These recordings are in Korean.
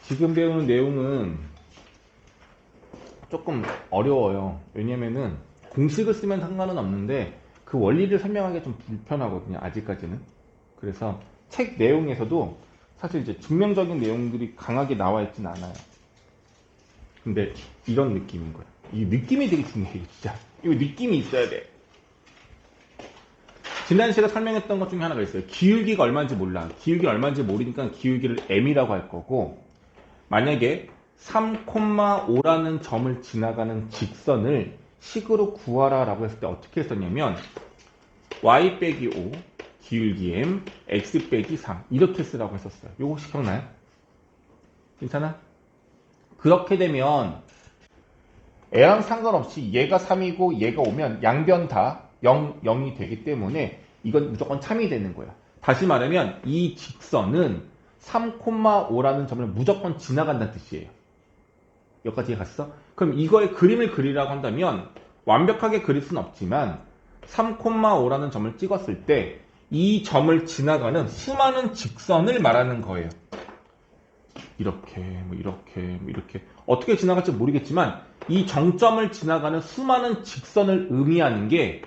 지금 배우는 내용은 조금 어려워요. 왜냐면은 공식을 쓰면 상관은 없는데 그 원리를 설명하기가 좀 불편하거든요. 아직까지는. 그래서 책 내용에서도 사실 이제 증명적인 내용들이 강하게 나와 있진 않아요. 근데 이런 느낌인 거야. 이 느낌이 되게 중요해, 진짜. 이거 느낌이 있어야 돼. 지난 시간에 설명했던 것 중에 하나가 있어요. 기울기가 얼마인지 몰라. 기울기가 얼마인지 모르니까 기울기를 m이라고 할 거고, 만약에 3,5라는 점을 지나가는 직선을 식으로 구하라 라고 했을 때 어떻게 했었냐면 y 빼기 5 기울기 m x 빼기 3 이렇게 쓰라고 했었어요. 요거 혹시 기억나요? 괜찮아? 그렇게 되면 애랑 상관없이 얘가 3이고 얘가 5면 양변 다 0이 되기 때문에 이건 무조건 참이 되는 거야. 다시 말하면 이 직선은 3,5라는 점을 무조건 지나간다는 뜻이에요. 여기까지 갔어? 그럼 이거의 그림을 그리라고 한다면 완벽하게 그릴 수는 없지만 3,5라는 점을 찍었을 때 이 점을 지나가는 수많은 직선을 말하는 거예요. 이렇게 이렇게 어떻게 지나갈지 모르겠지만 이 정점을 지나가는 수많은 직선을 의미하는 게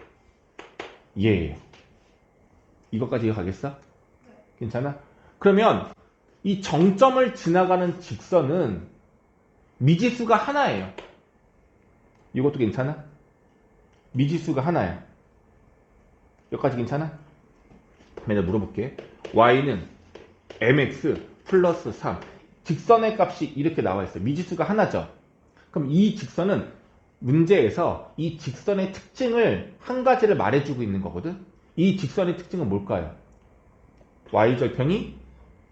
얘예요. 이것까지 가겠어? 괜찮아? 그러면 이 정점을 지나가는 직선은 미지수가 하나예요. 이것도 괜찮아? 미지수가 하나야. 여기까지 괜찮아? 내가 물어볼게. y는 mx 플러스 3. 직선의 값이 이렇게 나와 있어요. 미지수가 하나죠. 그럼 이 직선은 문제에서 이 직선의 특징을 한 가지를 말해주고 있는 거거든. 이 직선의 특징은 뭘까요? y절편이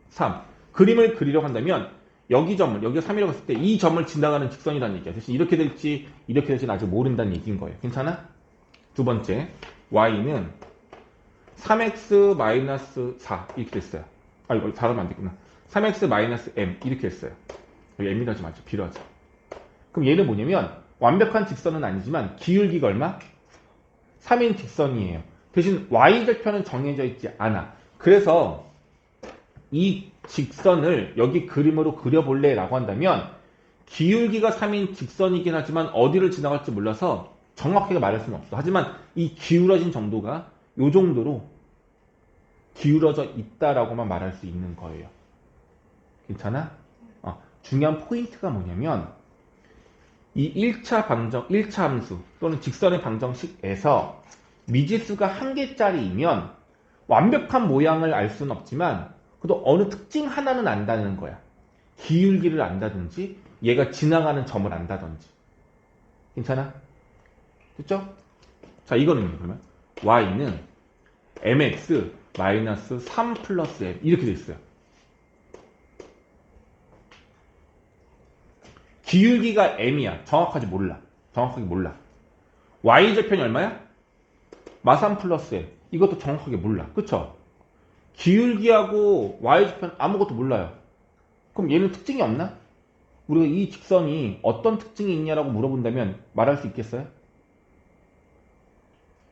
3. 그림을 그리려고 한다면 여기가 3이라고 했을 때 이 점을 지나가는 직선이라는 얘기야. 대신 이렇게 될지는 아직 모른다는 얘기인 거예요. 괜찮아? 두 번째, y는 3x-4 이렇게 됐어요. 아, 이거 4라면 안 됐구나. 3x-m 이렇게 했어요. 여기 m이라지 마죠. 비로하죠. 그럼 얘는 뭐냐면 완벽한 직선은 아니지만 기울기가 얼마? 3인 직선이에요. 대신 y절편은 정해져 있지 않아. 그래서 이 직선을 여기 그림으로 그려볼래 라고 한다면 기울기가 3인 직선이긴 하지만 어디를 지나갈지 몰라서 정확하게 말할 수는 없어. 하지만 이 기울어진 정도가 이 정도로 기울어져 있다라고만 말할 수 있는 거예요. 괜찮아? 중요한 포인트가 뭐냐면 이 1차 함수 또는 직선의 방정식에서 미지수가 한 개짜리이면 완벽한 모양을 알 수는 없지만 그래도 어느 특징 하나는 안다는 거야. 기울기를 안다든지 얘가 지나가는 점을 안다든지. 괜찮아? 됐죠? 자, 이거는 그러면 y는 mx 3 플러스 m 이렇게 돼 있어요. 기울기가 m이야. 정확하게 몰라. y절편이 얼마야? 마3 플러스 m. 이것도 정확하게 몰라. 그쵸? 기울기하고 y절편 아무것도 몰라요. 그럼 얘는 특징이 없나? 우리가 이 직선이 어떤 특징이 있냐라고 물어본다면 말할 수 있겠어요?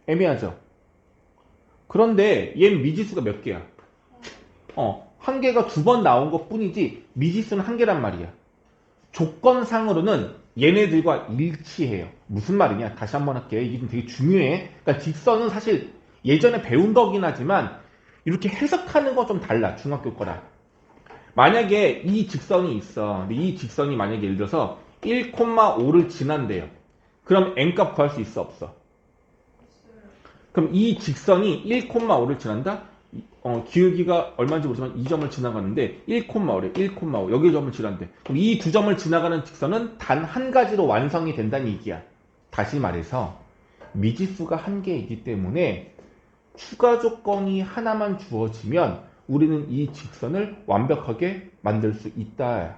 애매하죠? 그런데 얘는 미지수가 몇 개야? 한 개가 2번 나온 것 뿐이지 미지수는 한 개란 말이야. 조건상으로는 얘네들과 일치해요. 무슨 말이냐? 다시 한번 할게. 이게 좀 되게 중요해. 그러니까 직선은 사실 예전에 배운 거긴 하지만 이렇게 해석하는 거 좀 달라. 중학교 거랑. 만약에 이 직선이 있어. 근데 이 직선이 만약에 예를 들어서 1,5를 지난대요. 그럼 n값 구할 수 있어? 없어? 그럼 이 직선이 1,5를 지난다? 기울기가 얼마인지 모르지만 이 점을 지나가는데 1,5래. 1,5. 여기 점을 지난대. 그럼 이 두 점을 지나가는 직선은 단 한 가지로 완성이 된다는 얘기야. 다시 말해서 미지수가 한 개이기 때문에 추가 조건이 하나만 주어지면 우리는 이 직선을 완벽하게 만들 수 있다.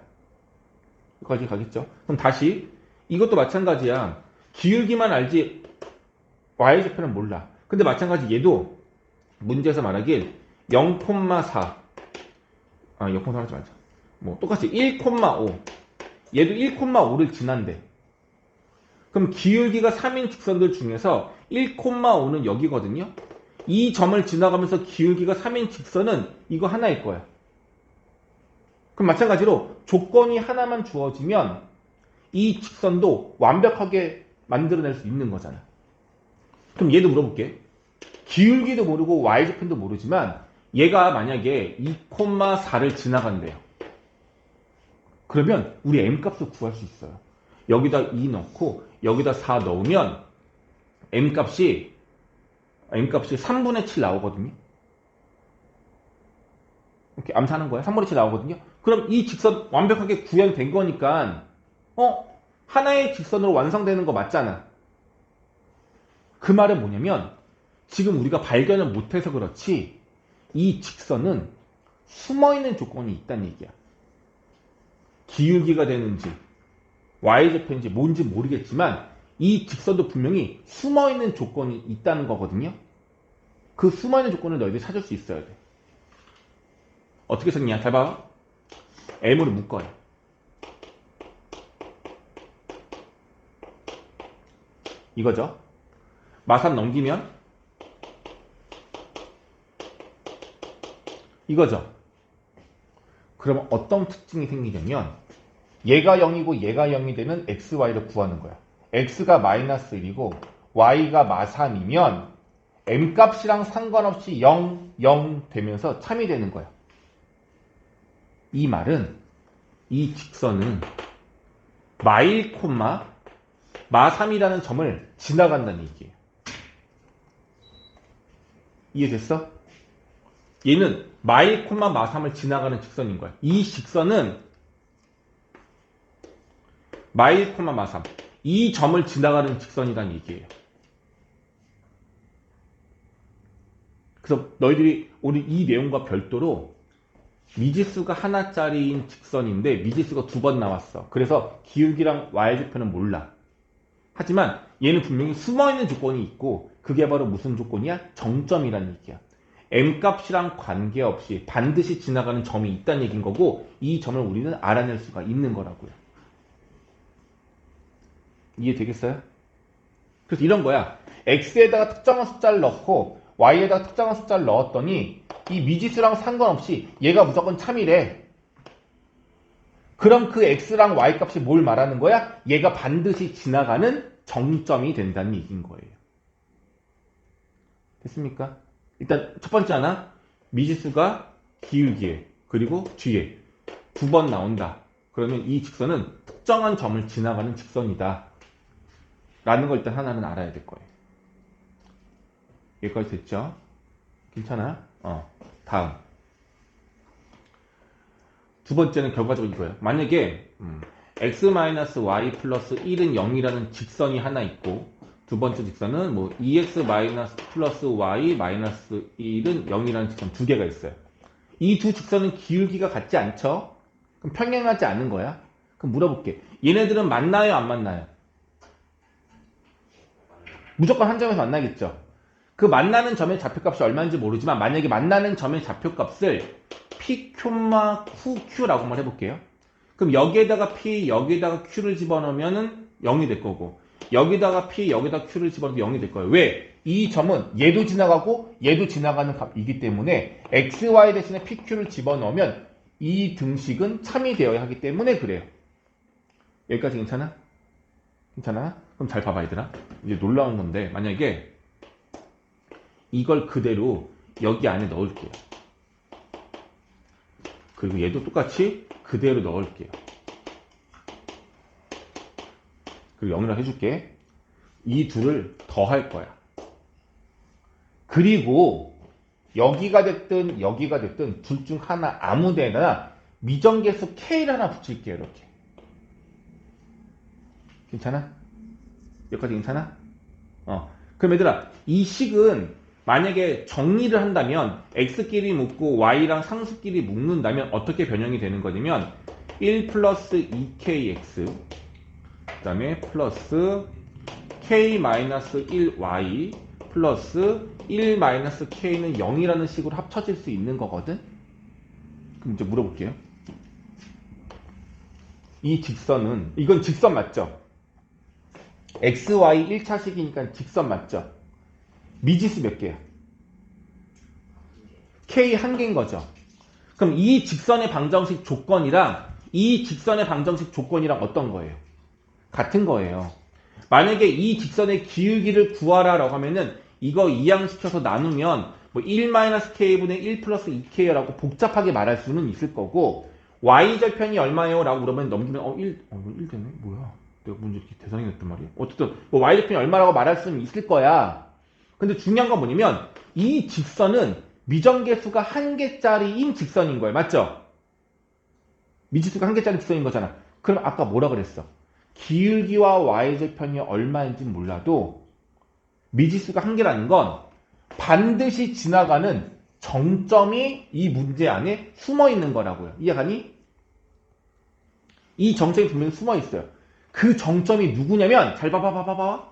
여기까지 가겠죠? 그럼 다시 이것도 마찬가지야. 기울기만 알지 y절편은 몰라. 근데 마찬가지 얘도 문제에서 말하길 0,4 0,4 하지 말자. 뭐 똑같이 1,5 얘도 1,5를 지난대. 그럼 기울기가 3인 직선들 중에서 1,5는 여기거든요. 이 점을 지나가면서 기울기가 3인 직선은 이거 하나일 거야. 그럼 마찬가지로 조건이 하나만 주어지면 이 직선도 완벽하게 만들어낼 수 있는 거잖아. 그럼 얘도 물어볼게. 기울기도 모르고 y좌편도 모르지만 얘가 만약에 2,4를 지나간대요. 그러면 우리 m값을 구할 수 있어요. 여기다 2 넣고 여기다 4 넣으면 m값이 3분의 7 나오거든요. 이렇게 암산하는 거야. 3분의 7 나오거든요. 그럼 이 직선 완벽하게 구현된 거니까 하나의 직선으로 완성되는 거 맞잖아. 그 말은 뭐냐면 지금 우리가 발견을 못해서 그렇지 이 직선은 숨어있는 조건이 있다는 얘기야. 기울기가 되는지 y좌편인지 뭔지 모르겠지만 이 직선도 분명히 숨어있는 조건이 있다는 거거든요. 그 숨어있는 조건을 너희들이 찾을 수 있어야 돼. 어떻게 생겼냐? 잘 봐. m으로 묶어요. 이거죠. 마삼 넘기면 이거죠. 그러면 어떤 특징이 생기냐면 얘가 0이고 얘가 0이 되면 x, y를 구하는 거야. x가 마이너스 1이고 y가 마3이면 m값이랑 상관없이 0, 0 되면서 참이 되는 거야. 이 말은 이 직선은 마1, 마3이라는 점을 지나간다는 얘기예요. 이해됐어? 얘는 마1, 마3을 지나가는 직선인 거야. 이 직선은 마1, 마3 이 점을 지나가는 직선이라는 얘기예요. 그래서 너희들이 오늘 이 내용과 별도로 미지수가 하나짜리인 직선인데 미지수가 2번 나왔어. 그래서 기울기랑 y좌편은 몰라. 하지만 얘는 분명히 숨어있는 조건이 있고 그게 바로 무슨 조건이야? 정점이라는 얘기야. m값이랑 관계없이 반드시 지나가는 점이 있다는 얘기인 거고 이 점을 우리는 알아낼 수가 있는 거라고요. 이해되겠어요? 그래서 이런 거야. x에다가 특정한 숫자를 넣고 y에다가 특정한 숫자를 넣었더니 이 미지수랑 상관없이 얘가 무조건 참이래. 그럼 그 x랑 y 값이 뭘 말하는 거야? 얘가 반드시 지나가는 정점이 된다는 얘기인 거예요. 됐습니까? 일단 첫 번째 하나, 미지수가 기울기에 그리고 뒤에 2번 나온다. 그러면 이 직선은 특정한 점을 지나가는 직선이다. 라는 걸 일단 하나는 알아야 될 거예요. 여기까지 됐죠? 괜찮아? 다음. 두 번째는 결과적으로 이거예요. 만약에 x-y 플러스 1은 0이라는 직선이 하나 있고 두 번째 직선은 뭐 2x 플러스 y 마이너스 1은 0이라는 직선 두 개가 있어요. 이 두 직선은 기울기가 같지 않죠? 그럼 평행하지 않은 거야? 그럼 물어볼게. 얘네들은 만나요? 안 만나요? 무조건 한 점에서 만나겠죠? 그 만나는 점의 좌표값이 얼마인지 모르지만 만약에 만나는 점의 좌표값을 p, q라고 한번 해볼게요. 그럼 여기에다가 p, 여기에다가 q를 집어넣으면 0이 될 거고 여기다가 p, 여기다 q를 집어넣어도 0이 될 거예요. 왜? 이 점은 얘도 지나가고 얘도 지나가는 값이기 때문에 x, y 대신에 p, q를 집어넣으면 이 등식은 참이 되어야 하기 때문에 그래요. 여기까지 괜찮아? 괜찮아? 그럼 잘 봐봐 얘들아. 이제 놀라운 건데 만약에 이걸 그대로 여기 안에 넣을게요. 그리고 얘도 똑같이 그대로 넣을게요. 그리고 0이라고 해줄게. 이 둘을 더할 거야. 그리고 여기가 됐든 여기가 됐든 둘 중 하나 아무데나 미정계수 k를 하나 붙일게요. 이렇게. 괜찮아? 여기까지 괜찮아? 그럼 얘들아 이 식은 만약에 정리를 한다면 x끼리 묶고 y랑 상수끼리 묶는다면 어떻게 변형이 되는 거냐면 1 플러스 2kx 그 다음에 플러스 k-1y 플러스 1-k는 0이라는 식으로 합쳐질 수 있는 거거든. 그럼 이제 물어볼게요. 이 직선은 이건 직선 맞죠? x, y 1차식이니까 직선 맞죠? 미지수 몇 개야? k 한 개인 거죠. 그럼 이 직선의 방정식 조건이랑 이 직선의 방정식 조건이랑 어떤 거예요? 같은 거예요. 만약에 이 직선의 기울기를 구하라라고 하면은 이거 이항시켜서 나누면 뭐 1-k분의 1 플러스 2k라고 복잡하게 말할 수는 있을 거고 y절편이 얼마예요? 라고 물어보면 넘기면 1 되네? 뭐야? 내가 문제 이렇게 대상이 됐단 말이야? 어쨌든 뭐 y절편이 얼마라고 말할 수는 있을 거야. 근데 중요한 건 뭐냐면 이 직선은 미정계수가 1개짜리인 직선인 거예요. 맞죠? 미지수가 1개짜리 직선인 거잖아. 그럼 아까 뭐라 그랬어? 기울기와 y절편이 얼마인지 몰라도 미지수가 1개라는 건 반드시 지나가는 정점이 이 문제 안에 숨어 있는 거라고요. 이해가니? 이 정점이 분명히 숨어 있어요. 그 정점이 누구냐면 잘 봐봐.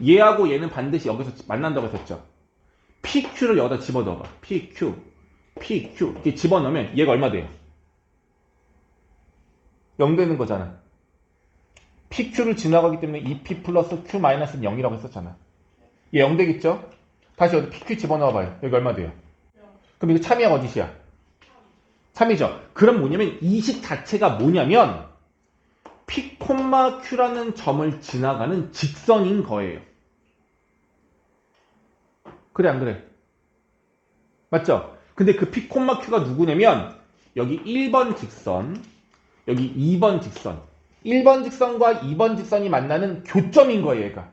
얘하고 얘는 반드시 여기서 만난다고 했었죠. PQ를 여기다 집어넣어봐. PQ 이렇게 집어넣으면 얘가 얼마 돼요? 0 되는 거잖아. PQ를 지나가기 때문에 2P 플러스 Q 마이너스는 0이라고 했었잖아. 얘 0 되겠죠? 다시 여기 PQ 집어넣어봐요. 여기 얼마 돼요? 그럼 이거 참이야 거짓이야? 3이죠. 그럼 뭐냐면 이 식 자체가 뭐냐면 P, Q라는 점을 지나가는 직선인 거예요. 그래 안 그래? 맞죠? 근데 그 P, Q가 누구냐면 여기 1번 직선, 여기 2번 직선, 1번 직선과 2번 직선이 만나는 교점인 거예요, 얘가.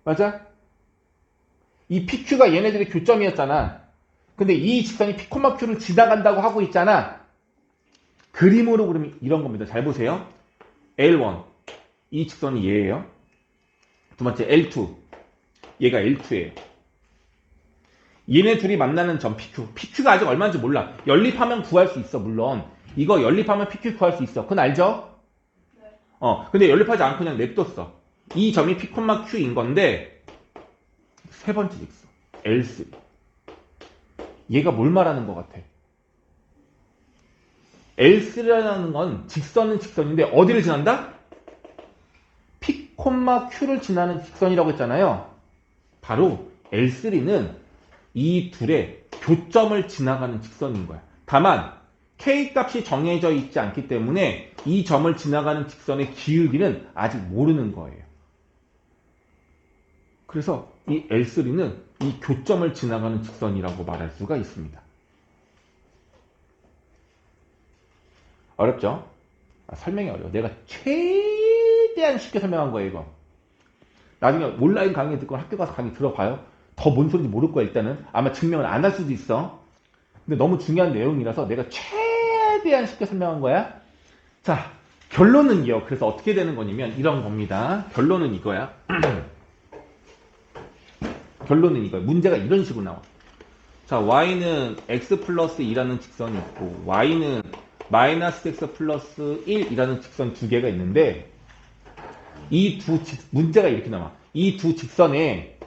맞아? 이 PQ가 얘네들의 교점이었잖아. 근데 이 직선이 P, Q를 지나간다고 하고 있잖아. 그림으로 그러면 이런 겁니다. 잘 보세요. L1, 이 직선이 얘예요. 두 번째 L2, 얘가 L2예요. 얘네 둘이 만나는 점 PQ. PQ가 아직 얼마인지 몰라. 연립하면 구할 수 있어, 물론. 이거 연립하면 PQ 구할 수 있어. 그건 알죠? 네. 근데 연립하지 않고 그냥 냅뒀어. 이 점이 P, Q인 건데 세 번째 직선 L3. 얘가 뭘 말하는 것 같아? L3라는 건 직선은 직선인데 어디를 지난다? P, Q를 지나는 직선이라고 했잖아요. 바로 L3는 이 둘의 교점을 지나가는 직선인 거야. 다만 K 값이 정해져 있지 않기 때문에 이 점을 지나가는 직선의 기울기는 아직 모르는 거예요. 그래서 이 L3는 이 교점을 지나가는 직선이라고 말할 수가 있습니다. 어렵죠? 설명이 어려워. 내가 최대한 쉽게 설명한 거예요, 이거. 나중에 온라인 강의 듣고 학교 가서 강의 들어봐요. 더 뭔 소리인지 모를 거야, 일단은. 아마 증명을 안 할 수도 있어. 근데 너무 중요한 내용이라서 내가 최대한 쉽게 설명한 거야. 자, 결론은요. 그래서 어떻게 되는 거냐면 이런 겁니다. 결론은 이거야. 결론은 이거야. 문제가 이런 식으로 나와. 자, y는 x 플러스 2라는 직선이 있고 y는 마이너스 x 플러스 1이라는 직선 두 개가 있는데 문제가 이렇게 나와. 이 두 직선에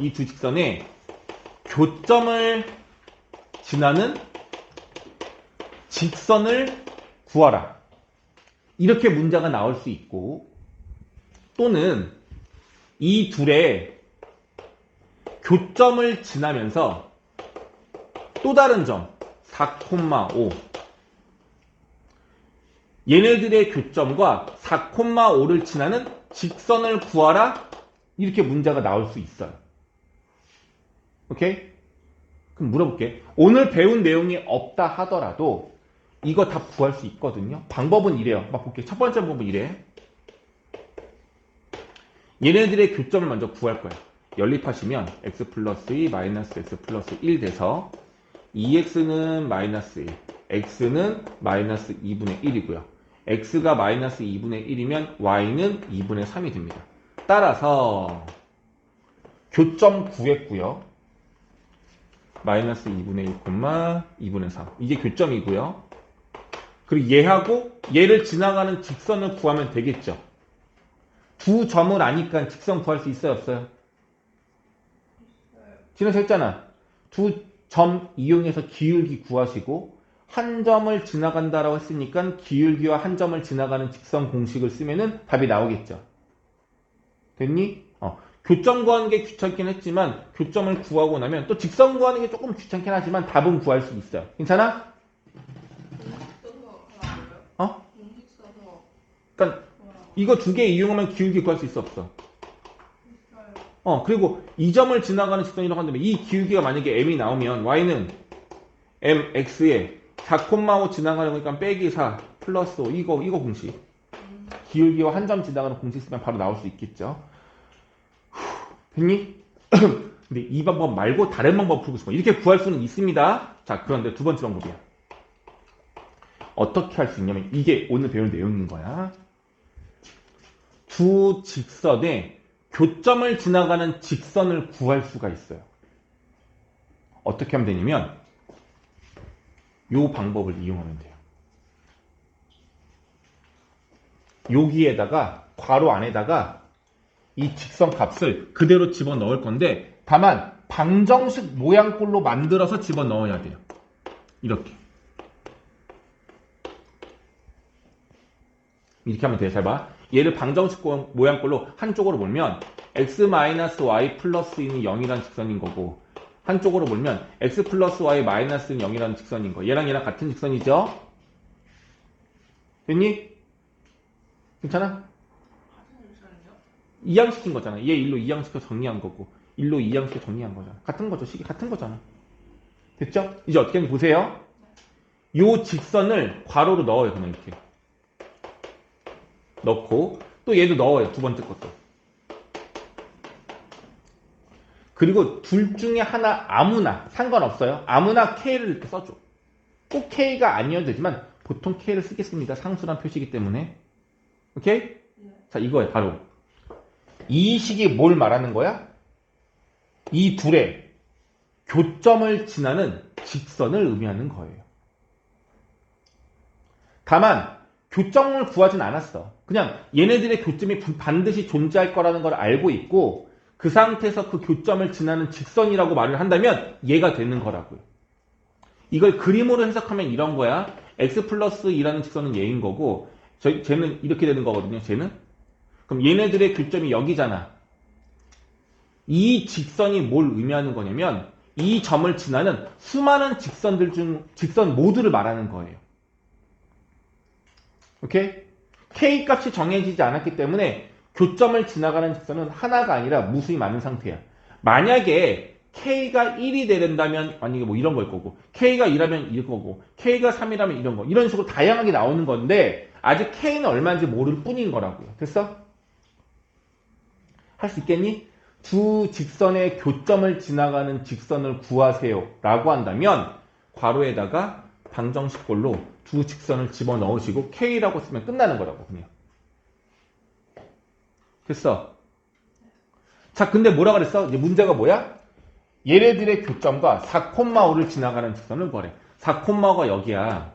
교점을 지나는 직선을 구하라. 이렇게 문제가 나올 수 있고 또는 이 둘의 교점을 지나면서 또 다른 점 4,5 얘네들의 교점과 4,5를 지나는 직선을 구하라. 이렇게 문제가 나올 수 있어요. 오케이? 그럼 물어볼게. 오늘 배운 내용이 없다 하더라도 이거 다 구할 수 있거든요. 방법은 이래요. 막 볼게. 첫 번째 방법은 이래. 얘네들의 교점을 먼저 구할 거야. 연립하시면 x 플러스 2 마이너스 x 플러스 1 돼서 2x는 마이너스 1, x는 마이너스 2분의 1이고요. x가 마이너스 2분의 1이면 y는 2분의 3이 됩니다. 따라서 교점 구했고요. 마이너스 2분의 1, 2분의 3. 이게 교점이고요. 그리고 얘하고 얘를 지나가는 직선을 구하면 되겠죠. 두 점을 아니까 직선 구할 수 있어요, 없어요? 지나서 했잖아. 두 점 이용해서 기울기 구하시고 한 점을 지나간다라고 했으니까 기울기와 한 점을 지나가는 직선 공식을 쓰면은 답이 나오겠죠. 됐니? 교점 구하는 게 귀찮긴 했지만 교점을 구하고 나면 또 직선 구하는 게 조금 귀찮긴 하지만 답은 구할 수 있어요. 괜찮아? 어? 그러니까 이거 두 개 이용하면 기울기 구할 수 있어 없어? 그리고 이 점을 지나가는 직선이라고 한다면 이 기울기가 만약에 m이 나오면 y는 mx에 4,5 지나가는 거니까 빼기 4 플러스 5 이거 공식. 기울기와 한 점 지나가는 공식 쓰면 바로 나올 수 있겠죠. 됐니? 근데 이 방법 말고 다른 방법 풀고 싶어. 이렇게 구할 수는 있습니다. 자, 그런데 두 번째 방법이야. 어떻게 할 수 있냐면 이게 오늘 배울 내용인 거야. 두 직선에 교점을 지나가는 직선을 구할 수가 있어요. 어떻게 하면 되냐면 이 방법을 이용하면 돼요. 여기에다가 괄호 안에다가 이 직선 값을 그대로 집어넣을 건데 다만 방정식 모양꼴로 만들어서 집어넣어야 돼요. 이렇게 하면 돼요. 잘 봐. 얘를 방정식 모양꼴로 한쪽으로 몰면 x-y 플러스 2는 0이라는 직선인 거고 한쪽으로 몰면 x 플러스 y 마이너스는 0이라는 직선인 거. 얘랑 같은 직선이죠? 됐니? 괜찮아? 이항시킨 거잖아. 얘 1로 이항시켜 정리한 거고 1로 이항시켜 정리한 거잖아. 같은 거죠. 식이 같은 거잖아. 됐죠? 이제 어떻게 하는지 보세요. 요 직선을 괄호로 넣어요. 그냥 이렇게 넣고 또 얘도 넣어요. 두 번째 것도. 그리고 둘 중에 하나 아무나 상관없어요. 아무나 K를 이렇게 써줘. 꼭 K가 아니어도 되지만 보통 K를 쓰겠습니다. 상수란 표시이기 때문에. 오케이? 네. 자, 이거예요. 바로. 이 식이 뭘 말하는 거야? 이 둘의 교점을 지나는 직선을 의미하는 거예요. 다만 교점을 구하진 않았어. 그냥 얘네들의 교점이 반드시 존재할 거라는 걸 알고 있고 그 상태에서 그 교점을 지나는 직선이라고 말을 한다면 얘가 되는 거라고요. 이걸 그림으로 해석하면 이런 거야. x 플러스 2라는 직선은 얘인 거고 쟤는 이렇게 되는 거거든요. 쟤는. 그럼 얘네들의 교점이 여기잖아. 이 직선이 뭘 의미하는 거냐면 이 점을 지나는 수많은 직선들 중 직선 모두를 말하는 거예요. 오케이? K 값이 정해지지 않았기 때문에 교점을 지나가는 직선은 하나가 아니라 무수히 많은 상태야. 만약에 K가 1이 된다면 만약에 뭐 이런 걸 거고 K가 2라면 이럴 거고 K가 3이라면 이런 거 이런 식으로 다양하게 나오는 건데 아직 K는 얼마인지 모를 뿐인 거라고요. 됐어? 할 수 있겠니? 두 직선의 교점을 지나가는 직선을 구하세요 라고 한다면 괄호에다가 방정식꼴로 두 직선을 집어넣으시고 K라고 쓰면 끝나는 거라고 그냥. 됐어? 자, 근데 뭐라 그랬어? 이제 문제가 뭐야? 얘네들의 교점과 4,5를 지나가는 직선을 구하래. 4,5가 여기야.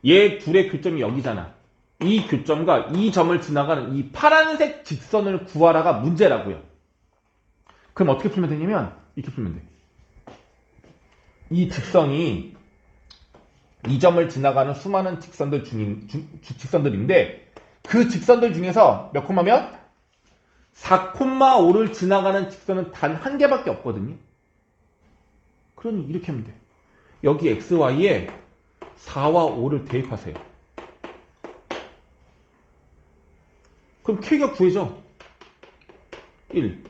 얘 둘의 교점이 여기잖아. 이 교점과 이 점을 지나가는 이 파란색 직선을 구하라가 문제라고요. 그럼 어떻게 풀면 되냐면 이렇게 풀면 돼. 이 직선이 이 점을 지나가는 수많은 직선들인데 그 직선들 중에서 몇 콤마면? 4,5를 지나가는 직선은 단 한 개밖에 없거든요. 그러니 이렇게 하면 돼. 여기 XY에 4와 5를 대입하세요. 그럼 K가 구해져. 1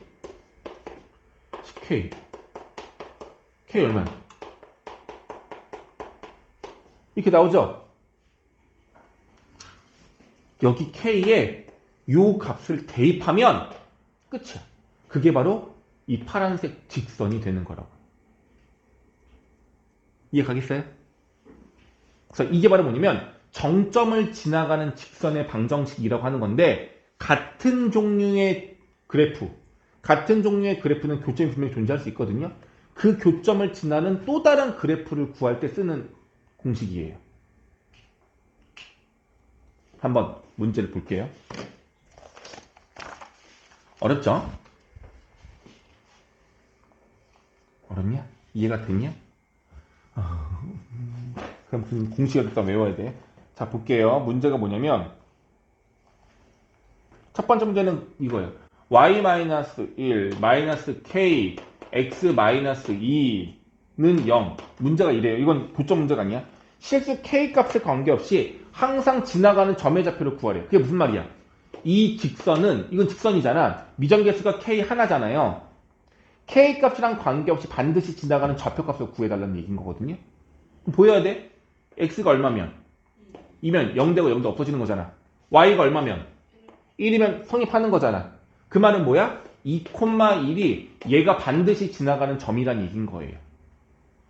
10K K 얼마야? 이렇게 나오죠? 여기 K에 요 값을 대입하면 끝이야. 그게 바로 이 파란색 직선이 되는 거라고. 이해 가겠어요? 그래서 이게 바로 뭐냐면 정점을 지나가는 직선의 방정식이라고 하는 건데 같은 종류의 그래프는 교점이 분명히 존재할 수 있거든요. 그 교점을 지나는 또 다른 그래프를 구할 때 쓰는 공식이에요. 한번 문제를 볼게요. 어렵죠? 어렵냐? 이해가 됐냐? 그럼 그 공식을 일단 외워야 돼. 자, 볼게요. 문제가 뭐냐면 첫 번째 문제는 이거예요. y-1, 마이너스 k, x-2는 0. 문제가 이래요. 이건 교점 문제가 아니야. 실수 k 값에 관계없이 항상 지나가는 점의 좌표를 구하래요. 그게 무슨 말이야? 이 직선은, 이건 직선이잖아. 미정계수가 k 하나잖아요. k 값이랑 관계없이 반드시 지나가는 좌표 값을 구해달라는 얘기인 거거든요. 그럼 보여야 돼? x가 얼마면? 2면 0되고 0도 없어지는 거잖아. y가 얼마면? 1이면 성립하는 거잖아. 그 말은 뭐야? 2,1이 얘가 반드시 지나가는 점이란 얘기인 거예요.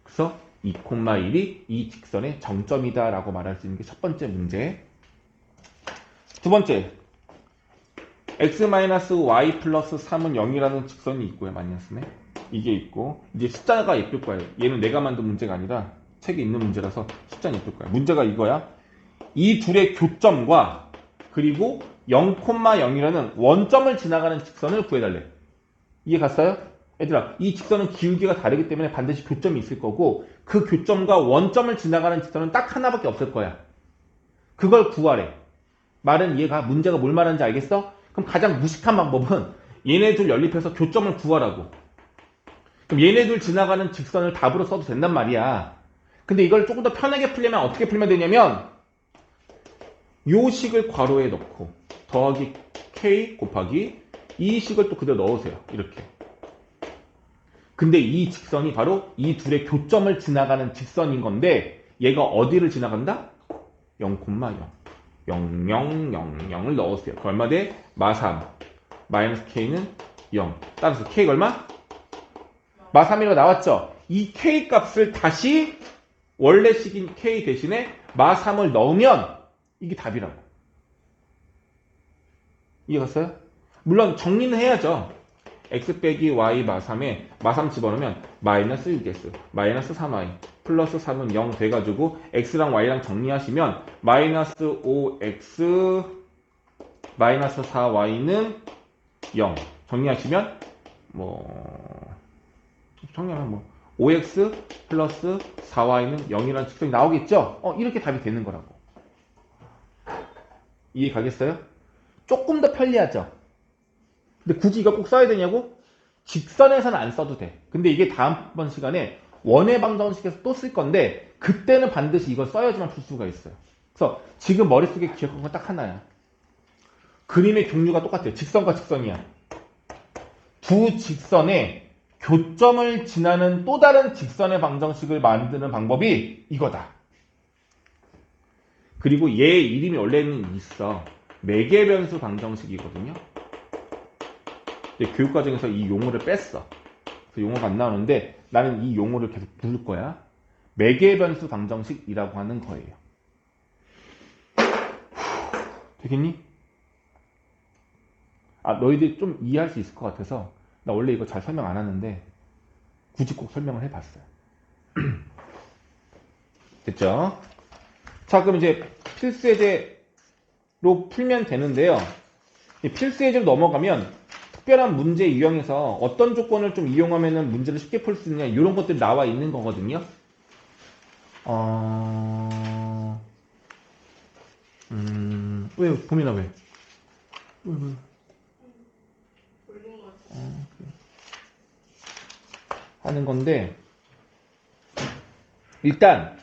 그래서 2,1이 이 직선의 정점이다 라고 말할 수 있는 게 첫 번째 문제. 두 번째, x-y 플러스 3은 0이라는 직선이 있고요. 마이너스네. 이게 있고, 이제 숫자가 예쁠 거예요. 얘는 내가 만든 문제가 아니라 책에 있는 문제라서 숫자는 예쁠 거야. 문제가 이거야. 이 둘의 교점과 그리고 0,0이라는 원점을 지나가는 직선을 구해달래. 이해 갔어요? 얘들아, 이 직선은 기울기가 다르기 때문에 반드시 교점이 있을 거고 그 교점과 원점을 지나가는 직선은 딱 하나밖에 없을 거야. 그걸 구하래. 말은 이해가? 문제가 뭘 말하는지 알겠어? 그럼 가장 무식한 방법은 얘네 둘 연립해서 교점을 구하라고. 그럼 얘네 둘 지나가는 직선을 답으로 써도 된단 말이야. 근데 이걸 조금 더 편하게 풀려면 어떻게 풀면 되냐면 요 식을 괄호에 넣고 더하기 k 곱하기 이 식을 또 그대로 넣으세요. 이렇게. 근데 이 직선이 바로 이 둘의 교점을 지나가는 직선인 건데 얘가 어디를 지나간다? 0,0. 0000을 넣었어요. 그 얼마 돼? 마3. 마이너스 k는 0. 따라서 k가 얼마? 마3이라고 나왔죠? 이 k 값을 다시 원래 식인 k 대신에 마3을 넣으면 이게 답이라고. 이해갔어요? 물론 정리는 해야죠. x 빼기 y 마3에 마3 집어넣으면 마이너스 6x 마이너스 3y 플러스 3은 0 돼가지고 x랑 y랑 정리하시면 마이너스 5x 마이너스 4y는 0 정리하시면 정리하면 5x 플러스 4y는 0이라는 직선이 나오겠죠? 이렇게 답이 되는 거라고. 이해 가겠어요? 조금 더 편리하죠? 근데 굳이 이거 꼭 써야 되냐고? 직선에서는 안 써도 돼. 근데 이게 다음번 시간에 원의 방정식에서 또 쓸 건데 그때는 반드시 이걸 써야지만 풀 수가 있어요. 그래서 지금 머릿속에 기억한 건 딱 하나야. 그림의 종류가 똑같아요. 직선과 직선이야. 두 직선의 교점을 지나는 또 다른 직선의 방정식을 만드는 방법이 이거다. 그리고 얘 이름이 원래는 있어. 매개변수 방정식이거든요. 교육과정에서 이 용어를 뺐어. 그래서 용어가 안 나오는데 나는 이 용어를 계속 부를 거야. 매개변수 방정식이라고 하는 거예요. 되겠니? 너희들 좀 이해할 수 있을 것 같아서 나 원래 이거 잘 설명 안 하는데 굳이 꼭 설명을 해봤어요. 됐죠? 자, 그럼 이제 필수예제로 풀면 되는데요. 필수예제로 넘어가면 특별한 문제 유형에서 어떤 조건을 좀 이용하면 문제를 쉽게 풀 수 있느냐 이런 것들이 나와 있는 거거든요. 왜 봄이나 왜? 하는 건데 일단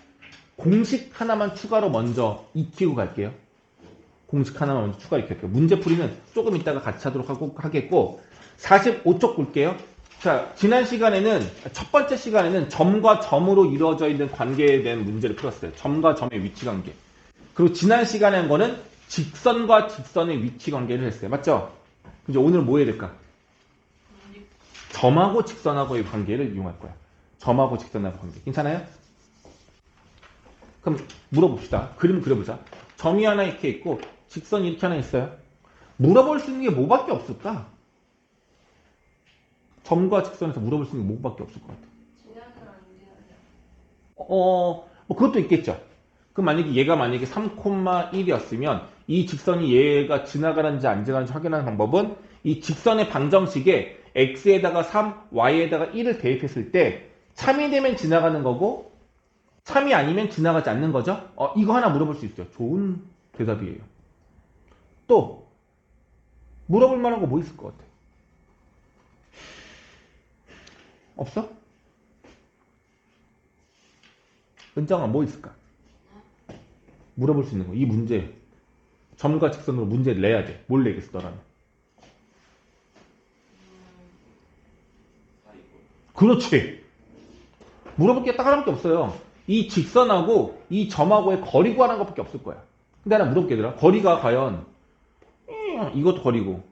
공식 하나만 추가로 먼저 익히고 갈게요. 공식 하나만 먼저 추가 익힐게요. 문제풀이는 조금 이따가 같이 하도록 하겠고 45쪽 볼게요. 자, 지난 시간에는 첫 번째 시간에는 점과 점으로 이루어져 있는 관계에 대한 문제를 풀었어요. 점과 점의 위치 관계. 그리고 지난 시간에 한 거는 직선과 직선의 위치 관계를 했어요. 맞죠? 이제 오늘 뭐 해야 될까? 점하고 직선하고의 관계를 이용할 거야. 점하고 직선하고의 관계. 괜찮아요? 그럼 물어봅시다. 그림 그려보자. 점이 하나 이렇게 있고 직선이 이렇게 하나 있어요. 물어볼 수 있는 게 뭐밖에 없을까? 점과 직선에서 물어볼 수 있는 게 뭐밖에 없을 것 같아. 그것도 있겠죠. 그럼 얘가 만약에 3,1이었으면 이 직선이 얘가 지나가는지 안 지나가는지 확인하는 방법은 이 직선의 방정식에 x에다가 3, y에다가 1을 대입했을 때 참이 되면 지나가는 거고 참이 아니면 지나가지 않는 거죠. 이거 하나 물어볼 수 있죠. 좋은 대답이에요. 또 물어볼 만한 거 뭐 있을 것 같아? 없어? 은정아, 뭐 있을까? 물어볼 수 있는 거. 이 문제. 점과 직선으로 문제를 내야 돼. 뭘 내겠어, 너라면? 그렇지. 물어볼 게 딱 하나밖에 없어요. 이 직선하고 이 점하고의 거리 구하는 것밖에 없을 거야. 근데 하나 물어볼게, 얘들아. 거리가 과연 이것도 거리고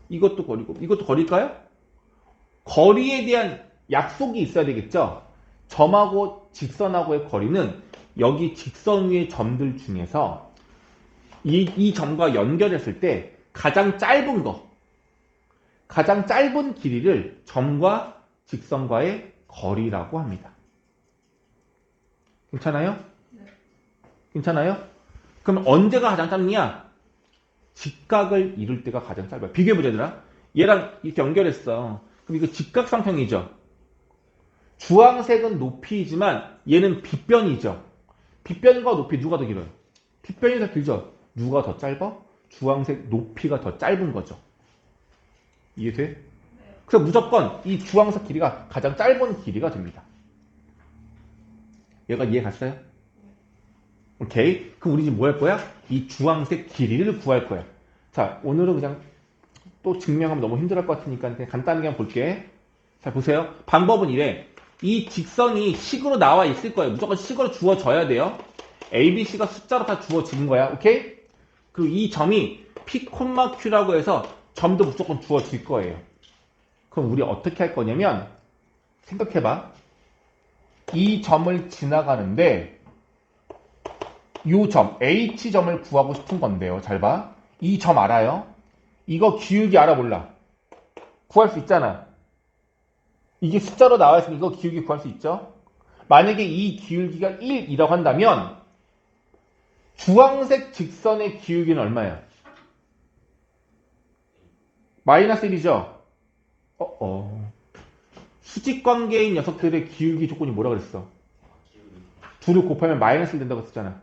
이것도 거리고 이것도 거리일까요? 거리에 대한 약속이 있어야 되겠죠? 점하고 직선하고의 거리는 여기 직선 위의 점들 중에서 이 점과 연결했을 때 가장 짧은 거, 가장 짧은 길이를 점과 직선과의 거리라고 합니다. 괜찮아요? 네. 괜찮아요? 그럼 언제가 가장 짧냐? 직각을 이룰 때가 가장 짧아요. 비교해보자, 얘들아. 얘랑 이렇게 연결했어. 그럼 이거 직각삼평이죠. 주황색은 높이이지만 얘는 빗변이죠. 빗변과 높이 누가 더 길어요? 빗변이 더 길죠. 누가 더 짧아? 주황색 높이가 더 짧은 거죠. 이해돼? 네. 그래서 무조건 이 주황색 길이가 가장 짧은 길이가 됩니다. 얘가 이해 갔어요? 오케이. 그럼 우리 지금 뭐 할 거야? 이 주황색 길이를 구할 거야. 자, 오늘은 그냥 또 증명하면 너무 힘들할 것 같으니까 그냥 간단하게 한번 볼게. 자, 보세요. 방법은 이래. 이 직선이 식으로 나와 있을 거예요. 무조건 식으로 주어져야 돼요. A, B, C가 숫자로 다 주어지는 거야. 오케이? 그리고 이 점이 P, Q라고 해서 점도 무조건 주어질 거예요. 그럼 우리 어떻게 할 거냐면 생각해봐. 이 점을 지나가는데 이 점, H점을 구하고 싶은 건데요. 잘 봐. 이 점 알아요? 이거 기울기 알아 몰라? 구할 수 있잖아. 이게 숫자로 나와 있으면 이거 기울기 구할 수 있죠? 만약에 이 기울기가 1이라고 한다면 주황색 직선의 기울기는 얼마야? 마이너스 1이죠? 수직관계인 녀석들의 기울기 조건이 뭐라 그랬어? 둘을 곱하면 마이너스 1 된다고 했잖아.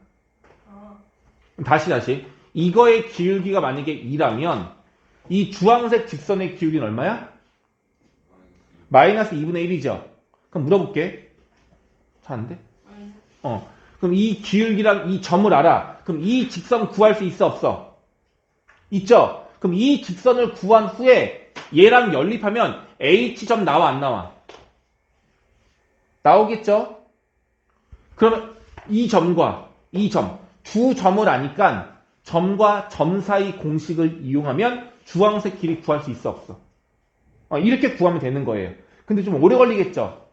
다시. 이거의 기울기가 만약에 2라면 이 주황색 직선의 기울기는 얼마야? 마이너스 2분의 1이죠. 그럼 물어볼게. 잘 안 돼? 그럼 이 기울기랑 이 점을 알아. 그럼 이 직선 구할 수 있어 없어? 있죠? 그럼 이 직선을 구한 후에 얘랑 연립하면 H점 나와 안 나와? 나오겠죠? 그러면 이 점과 이 점, 두 점을 아니까 점과 점 사이 공식을 이용하면 주황색 길이 구할 수 있어 없어? 이렇게 구하면 되는 거예요. 근데 좀 오래 걸리겠죠?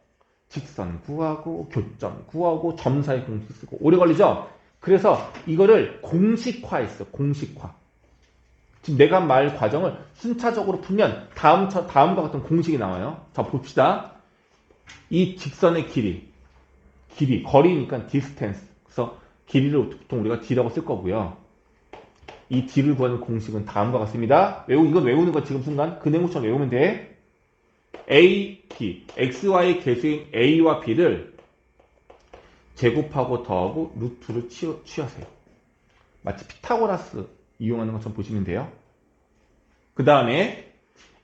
직선 구하고 교점 구하고 점 사이 공식 쓰고 오래 걸리죠? 그래서 이거를 공식화했어. 공식화. 지금 내가 말 과정을 순차적으로 풀면 다음과 같은 공식이 나와요. 자, 봅시다. 이 직선의 길이, 거리니까 distance. 그래서 길이를 보통 우리가 d라고 쓸 거고요. 이 d를 구하는 공식은 다음과 같습니다. 이건 외우는 거 지금 순간 그 내용처럼 외우면 돼. A, B, X, Y 개수인 A와 B를 제곱하고 더하고 루트를 취하세요. 마치 피타고라스 이용하는 것처럼 보시면 돼요. 그 다음에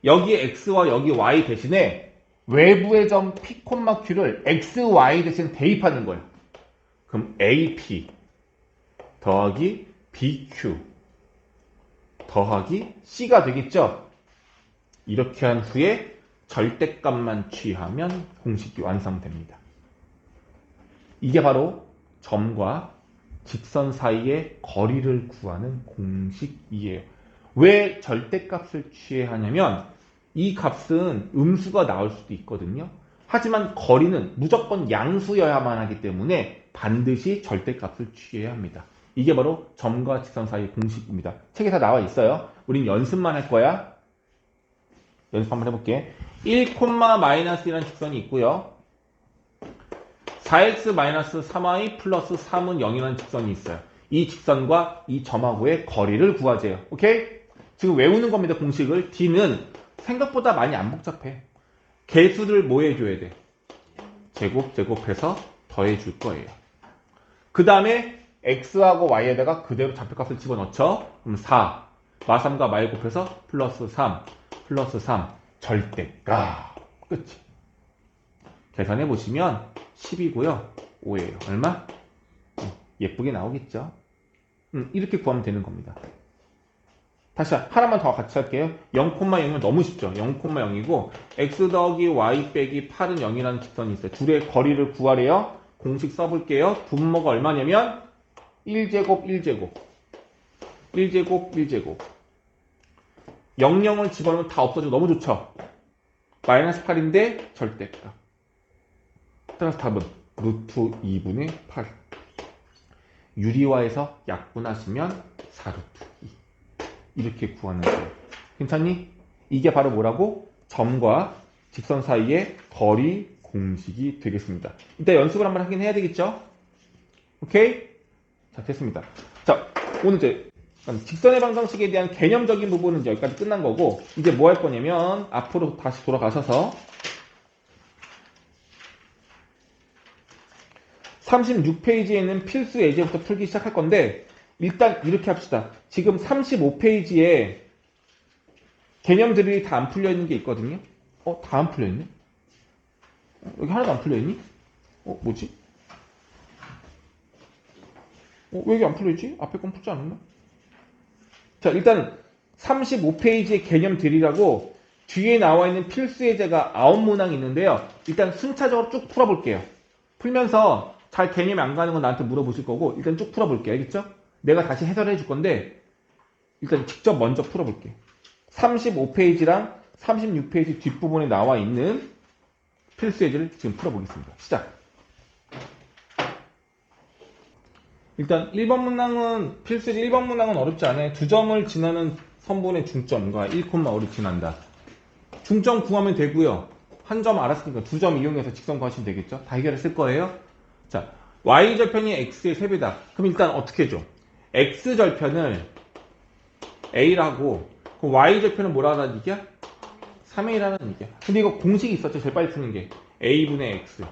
여기 X와 여기 Y 대신에 외부의 점 P, Q를 X, Y 대신 대입하는 거예요. 그럼 AP 더하기 BQ 더하기 C가 되겠죠? 이렇게 한 후에 절대값만 취하면 공식이 완성됩니다. 이게 바로 점과 직선 사이의 거리를 구하는 공식이에요. 왜 절대값을 취해야 하냐면 이 값은 음수가 나올 수도 있거든요. 하지만 거리는 무조건 양수여야만 하기 때문에 반드시 절대값을 취해야 합니다. 이게 바로 점과 직선 사이의 공식입니다. 책에 다 나와 있어요. 우린 연습만 할 거야. 연습 한번 해볼게. 1,-1이라는 직선이 있고요. 4x-3y 플러스 3은 0이라는 직선이 있어요. 이 직선과 이 점하고의 거리를 구하세요. 오케이? 지금 외우는 겁니다. 공식을. D는 생각보다 많이 안 복잡해. 개수를 뭐 해줘야 돼? 제곱해서 더해줄 거예요. 그 다음에 x하고 y에다가 그대로 좌표값을 집어넣죠. 그럼 4, 마3과 마에 곱해서 플러스 3, 절대값. 끝이. 계산해 보시면 10이고요. 5예요. 얼마? 예쁘게 나오겠죠? 이렇게 구하면 되는 겁니다. 다시 하나만 더 같이 할게요. 0,0은 너무 쉽죠. 0,0이고 x 더하기 y 빼기 8은 0이라는 직선이 있어요. 둘의 거리를 구하래요. 공식 써볼게요. 분모가 얼마냐면 1제곱 1제곱 1제곱 1제곱 00을 집어넣으면 다 없어지고 너무 좋죠. 마이너스 8인데 절대값. 따라서 답은 루트 2분의 8. 유리화해서 약분하시면 4루트 2. 이렇게 구하는 거예요. 괜찮니? 이게 바로 뭐라고? 점과 직선 사이의 거리 공식이 되겠습니다. 이따 연습을 한번 하긴 해야 되겠죠? 오케이? 자, 됐습니다. 자, 오늘 이제 직선의 방정식에 대한 개념적인 부분은 여기까지 끝난 거고, 이제 뭐 할 거냐면, 앞으로 다시 돌아가셔서 36페이지에는 필수 예제부터 풀기 시작할 건데, 일단 이렇게 합시다. 지금 35페이지에 개념들이 다 안 풀려 있는 게 있거든요. 다 안 풀려 있네? 여기 하나도 안 풀려 있니? 뭐지? 왜 여기 안 풀려 있지? 앞에 건 풀지 않았나? 자, 일단 35페이지의 개념들이라고 뒤에 나와 있는 필수 예제가 9문항이 있는데요. 일단 순차적으로 쭉 풀어볼게요. 풀면서 잘 개념이 안 가는 건 나한테 물어보실 거고, 일단 쭉 풀어볼게요. 알겠죠? 내가 다시 해설해 줄 건데, 일단 직접 먼저 풀어볼게요. 35페이지랑 36페이지 뒷부분에 나와 있는 필수 예제를 지금 풀어보겠습니다. 시작! 일단 1번 문항은, 필수 예제 1번 문항은 어렵지 않아요. 2점을 지나는 선분의 중점과 1,5를 지난다. 중점 구하면 되고요. 한 점 알았으니까 2점 이용해서 직선 구하시면 되겠죠? 다 해결했을 거예요. 자, y절편이 x의 3배다. 그럼 일단 어떻게 해줘? x절편을 a라고, 그럼 y절편은 뭐라는 얘기야? 3a라는 얘기야. 근데 이거 공식이 있었죠? 제일 빨리 푸는 게. a분의 x,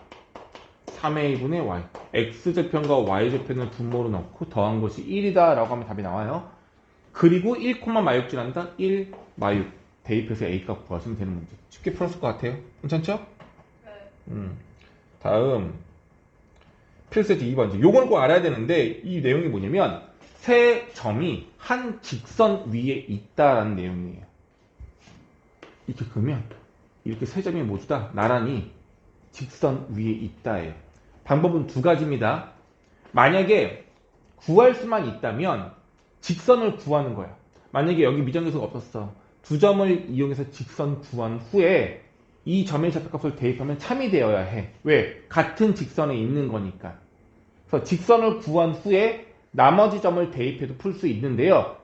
3a분의 y. x절편과 y절편을 분모로 넣고 더한 것이 1이다 라고 하면 답이 나와요. 그리고 1, 마육지난다. 1, 마육. 대입해서 a값 구하시면 되는 문제. 쉽게 풀었을 것 같아요. 괜찮죠? 네. 다음 필수 예제 2번. 요걸 꼭 알아야 되는데, 이 내용이 뭐냐면 세 점이 한 직선 위에 있다라는 내용이에요. 이렇게 그러면 이렇게 세 점이 모두 다 나란히 직선 위에 있다예요. 방법은 두 가지입니다. 만약에 구할 수만 있다면 직선을 구하는 거야. 만약에 여기 미정계수가 없었어. 2점을 이용해서 직선 구한 후에 이 점의 좌표값을 대입하면 참이 되어야 해. 왜? 같은 직선에 있는 거니까. 그래서 직선을 구한 후에 나머지 점을 대입해도 풀 수 있는데요.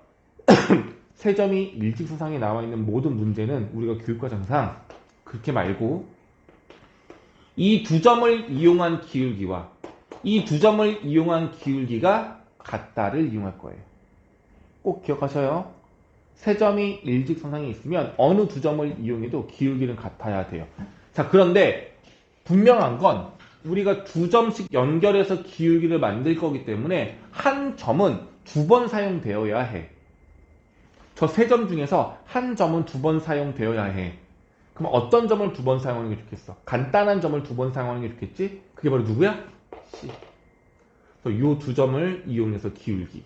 세 점이 일직선상에 나와 있는 모든 문제는 우리가 교육과정상 그렇게 말고 이 2점을 이용한 기울기와 이 2점을 이용한 기울기가 같다를 이용할 거예요. 꼭 기억하셔요. 세 점이 일직선상에 있으면 어느 2점을 이용해도 기울기는 같아야 돼요. 자, 그런데 분명한 건 우리가 2점씩 연결해서 기울기를 만들 거기 때문에 한 점은 2번 사용되어야 해. 저 세 점 중에서 한 점은 2번 사용되어야 해. 그럼 어떤 점을 2번 사용하는 게 좋겠어? 간단한 점을 2번 사용하는 게 좋겠지? 그게 바로 누구야? C. 그래서 요 2점을 이용해서 기울기.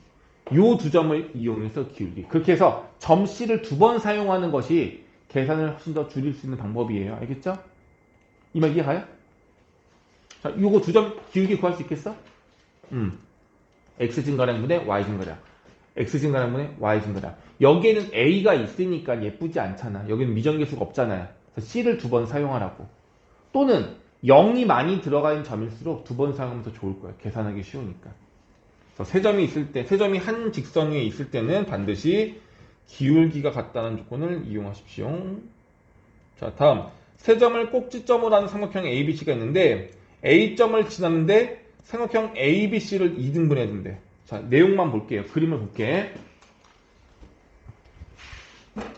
요 2점을 이용해서 기울기. 그렇게 해서 점 C를 2번 사용하는 것이 계산을 훨씬 더 줄일 수 있는 방법이에요. 알겠죠? 이 말 이해가요? 자, 요거 2점 기울기 구할 수 있겠어? x 증가량분의 y 증가량. x 증가량분의 y 증가량. 여기에는 a가 있으니까 예쁘지 않잖아. 여기는 미정계수가 없잖아요. 그래서 c를 2번 사용하라고. 또는 0이 많이 들어가 있는 점일수록 2번 사용하면 더 좋을 거야. 계산하기 쉬우니까. 그래서 세 점이 있을 때, 세 점이 한 직선 위에 있을 때는 반드시 기울기가 같다는 조건을 이용하십시오. 자, 다음. 세 점을 꼭지점으로 하는 삼각형 ABC가 있는데 A점을 지났는데 삼각형 ABC를 2등분해야 된대. 자, 내용만 볼게요. 그림을 볼게.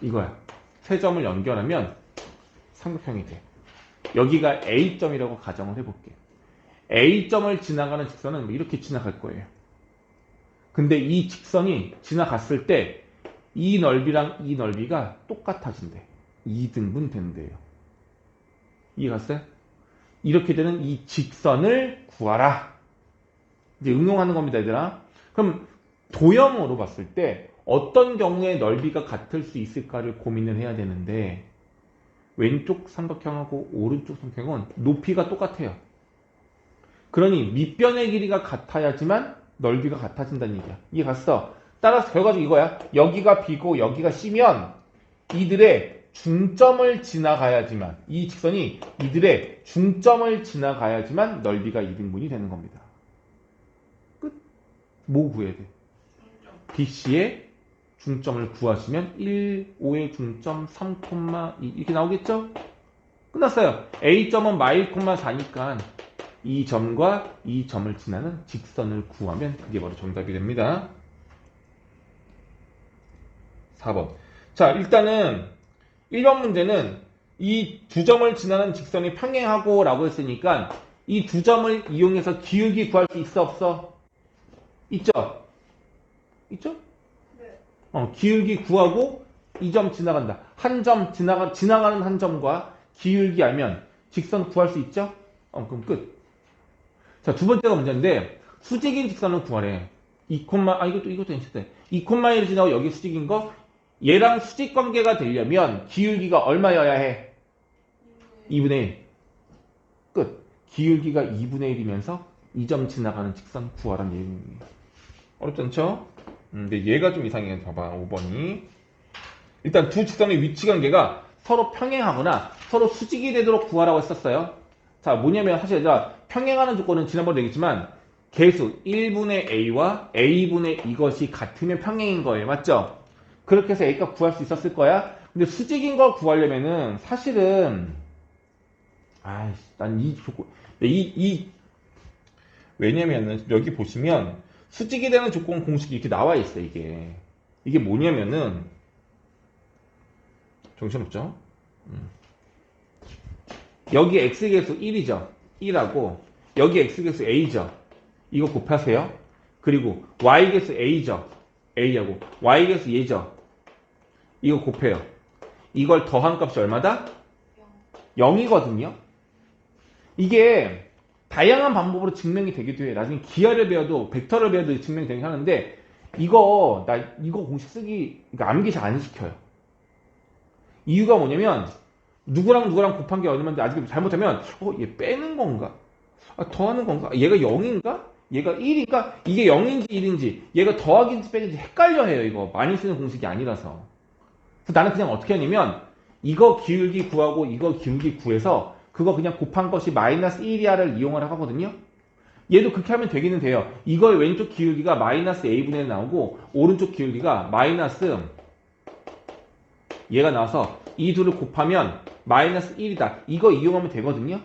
이거야. 세 점을 연결하면 삼각형이 돼. 여기가 A점이라고 가정을 해볼게. A점을 지나가는 직선은 이렇게 지나갈 거예요. 근데 이 직선이 지나갔을 때 이 넓이랑 이 넓이가 똑같아진대. 2등분 된대요. 이해갔어요? 이렇게 되는 이 직선을 구하라. 이제 응용하는 겁니다, 얘들아. 그럼 도형으로 봤을 때 어떤 경우에 넓이가 같을 수 있을까를 고민을 해야 되는데 왼쪽 삼각형하고 오른쪽 삼각형은 높이가 똑같아요. 그러니 밑변의 길이가 같아야지만 넓이가 같아진다는 얘기야. 이해 갔어? 따라서 결과적으로 이거야. 여기가 B고 여기가 C면 이들의 중점을 지나가야지만 이 직선이 이들의 중점을 지나가야지만 넓이가 2등분이 되는 겁니다. 끝. 뭐 구해야 돼? BC의 중점을 구하시면 1, 5의 중점 3,2 이렇게 나오겠죠? 끝났어요. A점은 마일, 4니까 이 점과 이 점을 지나는 직선을 구하면 그게 바로 정답이 됩니다. 4번. 자, 일단은 1번 문제는 이 두 점을 지나는 직선이 평행하고 라고 했으니까 이 두 점을 이용해서 기울기 구할 수 있어 없어? 있죠? 있죠? 네. 기울기 구하고 이 점 지나간다. 한 점 지나가는 한 점과 기울기 알면 직선 구할 수 있죠? 그럼 끝. 자, 두 번째가 문제인데 수직인 직선을 구하래. 이것도 괜찮대. 2,1을 지나고 여기 수직인 거 얘랑 수직 관계가 되려면 기울기가 얼마여야 해? 2분의 1. 끝. 기울기가 2분의 1이면서 이 점 지나가는 직선 구하라는 얘기입니다. 어렵지 않죠? 근데 얘가 좀 이상해. 봐봐. 5번이. 일단 두 직선의 위치 관계가 서로 평행하거나 서로 수직이 되도록 구하라고 했었어요. 자, 뭐냐면 사실 얘들아 평행하는 조건은 지난번에 얘기했지만 계수 1분의 a와 a분의 이것이 같으면 평행인 거예요. 맞죠? 그렇게 해서 a값 구할 수 있었을 거야. 근데 수직인 걸 구하려면은 사실은 난 이 조건 왜냐면은 여기 보시면 수직이 되는 조건 공식이 이렇게 나와 있어. 이게 뭐냐면은 정신없죠? 여기 x계수 1이죠. 1하고 여기 x계수 a죠. 이거 곱하세요. 그리고 y계수 a죠. a하고 y계수 얘죠. 이거 곱해요. 이걸 더한 값이 얼마다? 0이거든요. 이게 다양한 방법으로 증명이 되기도 해요. 나중에 기하를 배워도 벡터를 배워도 증명이 되긴 하는데 이거 공식 쓰기 암기 잘 안 시켜요. 이유가 뭐냐면 누구랑 곱한 게 얼마인데 아직 잘못하면 얘 빼는 건가? 더하는 건가? 얘가 0인가? 얘가 1인가? 이게 0인지 1인지 얘가 더하기인지 빼는지 헷갈려 해요. 이거 많이 쓰는 공식이 아니라서. 그래서 나는 그냥 어떻게 하냐면 이거 기울기 구하고 이거 기울기 구해서 그거 그냥 곱한 것이 마이너스 1이야를 이용을 하거든요. 얘도 그렇게 하면 되기는 돼요. 이걸 왼쪽 기울기가 마이너스 a분의 1 나오고 오른쪽 기울기가 마이너스 얘가 나와서 이 둘을 곱하면 마이너스 1이다. 이거 이용하면 되거든요.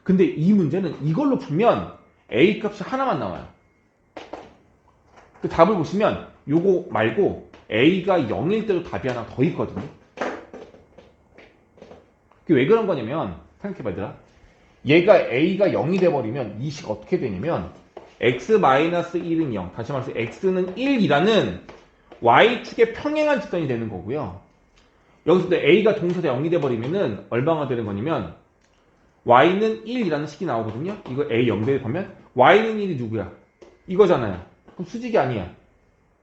근데 이 문제는 이걸로 풀면 a 값이 하나만 나와요. 그 답을 보시면 요거 말고 a가 0일 때도 답이 하나 더 있거든요. 그게 왜 그런 거냐면 생각해봐 얘들아. 얘가 a가 0이 돼버리면 이 식 어떻게 되냐면 x-1은 0, 다시 말해서 x는 1이라는 y축의 평행한 직선이 되는 거고요. 여기서 a가 동시에 0이 돼버리면은 얼마가 되는 거냐면 y는 1이라는 식이 나오거든요. 이거 a 0대 보면 y는 1이 누구야? 이거잖아요. 그럼 수직이 아니야.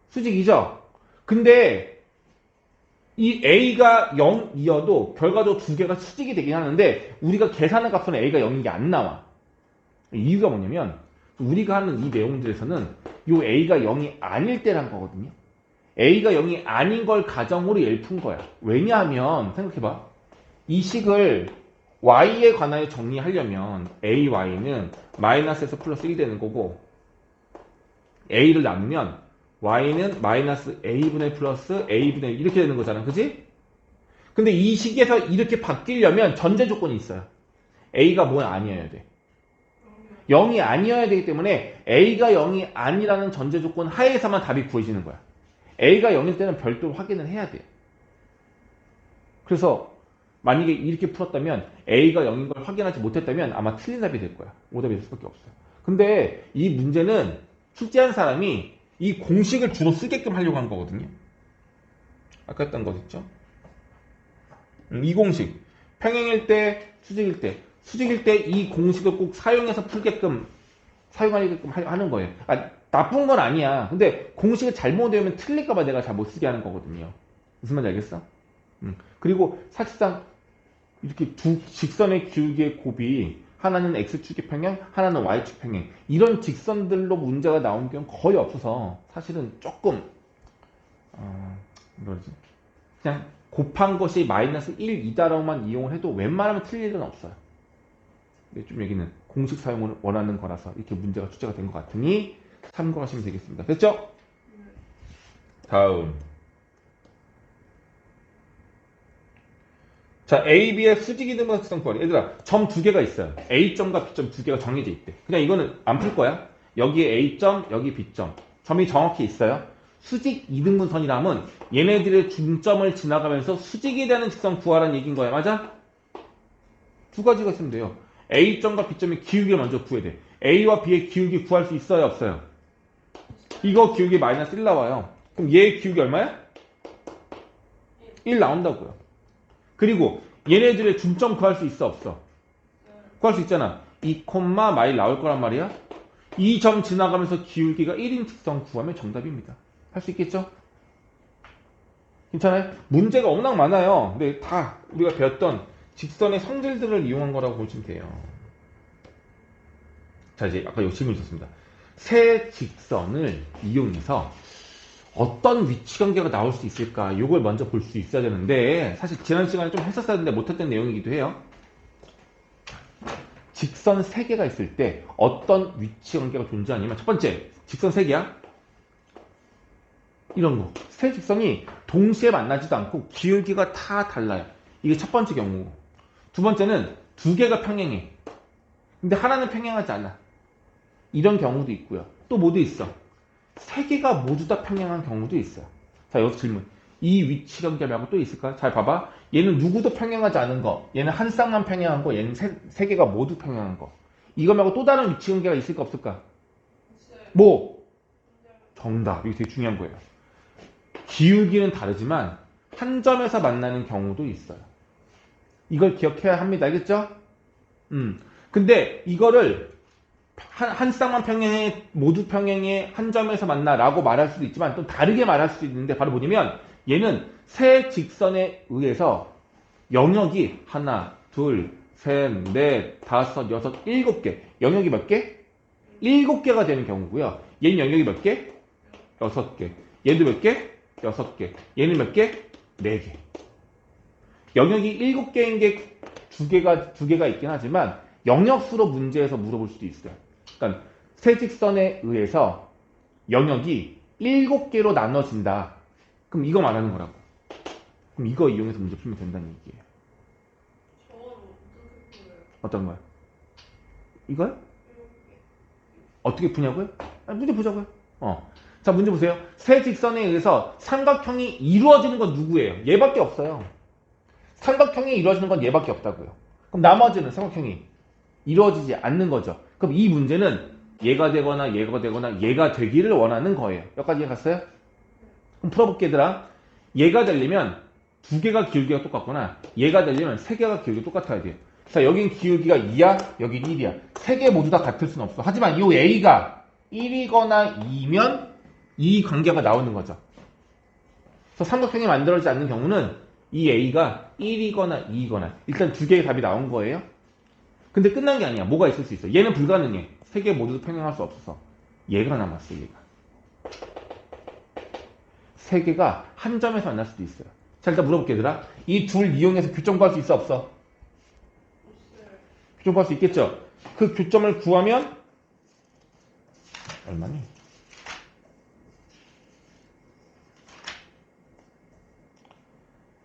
수직이죠? 근데 이 a가 0이어도 결과적으로 두 개가 수직이 되긴 하는데 우리가 계산한 값은 a가 0인 게 안 나와. 이유가 뭐냐면 우리가 하는 이 내용들에서는 이 a가 0이 아닐 때란 거거든요. a가 0이 아닌 걸 가정으로 얘를 푼 거야. 왜냐하면 생각해봐. 이 식을 y에 관하여 정리하려면 ay는 마이너스에서 플러스 1 되는 거고 a를 나누면 y는 마이너스 a분의 플러스 a분의 1 이렇게 되는 거잖아. 그지? 근데 이 식에서 이렇게 바뀌려면 전제 조건이 있어요. a가 뭐 아니어야 돼? 0이 아니어야 되기 때문에 a가 0이 아니라는 전제 조건 하에서만 답이 구해지는 거야. a가 0일 때는 별도로 확인을 해야 돼. 그래서 만약에 이렇게 풀었다면 a가 0인 걸 확인하지 못했다면 아마 틀린 답이 될 거야. 오답이 될 수밖에 없어요. 근데 이 문제는 출제한 사람이 이 공식을 주로 쓰게끔 하려고 한 거거든요. 아까 했던 거 있죠? 이 공식 평행일 때, 수직일 때 수직일 때 이 공식을 꼭 사용해서 풀게끔 사용하게끔 하는 거예요. 아, 나쁜 건 아니야. 근데 공식을 잘못 외우면 틀릴까봐 내가 잘 못 쓰게 하는 거거든요. 무슨 말인지 알겠어? 그리고 사실상 이렇게 두 직선의 기울기의 곱이 하나는 x축의 평행, 하나는 y축 평행 이런 직선들로 문제가 나온 경우는 거의 없어서 사실은 조금 뭐지? 그냥 곱한 것이 마이너스 1이다라고만 이용을 해도 웬만하면 틀릴 일은 없어요. 근데 좀 여기는 공식 사용을 원하는 거라서 이렇게 문제가 출제가 된 것 같으니 참고하시면 되겠습니다. 됐죠? 다음. 자, A, B의 수직 이등분 특성 구하래. 얘들아, 점 두 개가 있어요. A점과 B점 두 개가 정해져 있대. 그냥 이거는 안 풀 거야. 여기에 A점, 여기 B점. 점이 정확히 있어요. 수직 이등분선이라면 얘네들의 중점을 지나가면서 수직이 되는 직선 구하라는 얘기인 거야. 맞아? 두 가지가 있으면 돼요. A점과 B점의 기울기를 먼저 구해야 돼. A와 B의 기울기 구할 수 있어요? 없어요? 이거 기울기 마이너스 1 나와요. 그럼 얘의 기울기 얼마야? 1 나온다고요. 그리고 얘네들의 중점 구할 수 있어? 없어? 구할 수 있잖아. 2, 마일 나올 거란 말이야. 이 점 지나가면서 기울기가 1인 직선 구하면 정답입니다. 할 수 있겠죠? 괜찮아요? 문제가 워낙 많아요. 근데 다 우리가 배웠던 직선의 성질들을 이용한 거라고 보시면 돼요. 자, 이제 아까 요 질문 있었습니다. 세 직선을 이용해서 어떤 위치관계가 나올 수 있을까? 이걸 먼저 볼 수 있어야 되는데 사실 지난 시간에 좀 했었어야 되는데 못했던 내용이기도 해요. 직선 3개가 있을 때 어떤 위치관계가 존재하냐면 첫 번째, 직선 3개야. 이런 거. 세 직선이 동시에 만나지도 않고 기울기가 다 달라요. 이게 첫 번째 경우고. 두 번째는 두 개가 평행해. 근데 하나는 평행하지 않아. 이런 경우도 있고요. 또 뭐도 있어? 세 개가 모두 다 평행한 경우도 있어요. 자, 여기서 질문. 이 위치관계 말고 또 있을까? 잘 봐봐. 얘는 누구도 평행하지 않은 거. 얘는 한 쌍만 평행한 거. 얘는 세 개가 모두 평행한 거. 이거 말고 또 다른 위치관계가 있을까 없을까? 뭐? 정답. 이게 되게 중요한 거예요. 기울기는 다르지만 한 점에서 만나는 경우도 있어요. 이걸 기억해야 합니다. 알겠죠? 근데 이거를 한 쌍만 평행해, 모두 평행해, 한 점에서 만나 라고 말할 수도 있지만 또 다르게 말할 수도 있는데 바로 뭐냐면 얘는 세 직선에 의해서 영역이 하나, 둘, 셋, 넷, 다섯, 여섯, 일곱 개. 영역이 몇 개? 7개가 되는 경우고요. 얘는 영역이 몇 개? 6개. 얘도 몇 개? 6개. 얘는 몇 개? 4개. 영역이 7개인 게 두 개가 있긴 하지만 영역수로 문제에서 물어볼 수도 있어요. 그러니까 세 직선에 의해서 영역이 7개로 나눠진다. 그럼 이거 말하는 거라고. 그럼 이거 이용해서 문제 풀면 된다는 얘기예요. 어떤 거야? 이거요? 어떻게 푸냐고요? 문제 보자고요. 자, 문제 보세요. 세 직선에 의해서 삼각형이 이루어지는 건 누구예요? 얘밖에 없어요. 삼각형이 이루어지는 건 얘밖에 없다고요. 그럼 나머지는 삼각형이 이루어지지 않는 거죠. 그럼 이 문제는 얘가 되거나 얘가 되거나 얘가 되기를 원하는 거예요. 여기까지 갔어요? 그럼 풀어볼게 얘들아. 얘가 되려면 두 개가 기울기가 똑같거나 얘가 되려면 세 개가 기울기가 똑같아야 돼요. 자, 여긴 기울기가 2야, 여긴 1이야. 세 개 모두 다 같을 수는 없어. 하지만 이 A가 1이거나 2면 이 관계가 나오는 거죠. 그래서 삼각형이 만들어지지 않는 경우는 이 A가 1이거나 2이거나 일단 두 개의 답이 나온 거예요. 근데 끝난 게 아니야. 뭐가 있을 수 있어? 얘는 불가능해. 세 개 모두 평행할 수 없어서 얘가 남았어. 얘가. 세 개가 한 점에서 만날 수도 있어요. 자, 일단 물어볼게 얘들아. 이 둘 이용해서 교점 구할 수 있어? 없어? 교점 구할 수 있겠죠? 그 교점을 구하면 얼마니?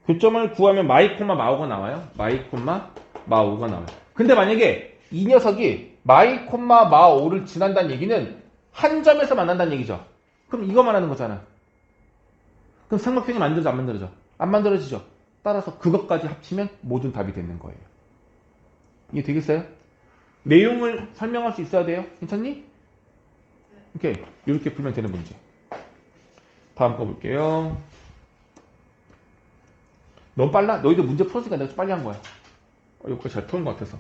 교점을 구하면 마이 콤마 마오가 나와요. 마이 콤마 마오가 나와요. 근데 만약에 이 녀석이 마이 콤마 마오를 지난다는 얘기는 한 점에서 만난다는 얘기죠. 그럼 이거 말하는 거잖아. 그럼 삼각형이 만들어져 안 만들어져? 안 만들어지죠. 따라서 그것까지 합치면 모든 답이 되는 거예요. 이해 되겠어요? 내용을 설명할 수 있어야 돼요. 괜찮니? 오케이. 이렇게 풀면 되는 문제. 다음 거 볼게요. 너무 빨라? 너희들 문제 풀었으니까 내가 좀 빨리 한 거야. 여기까지 잘 푸는 것 같아서.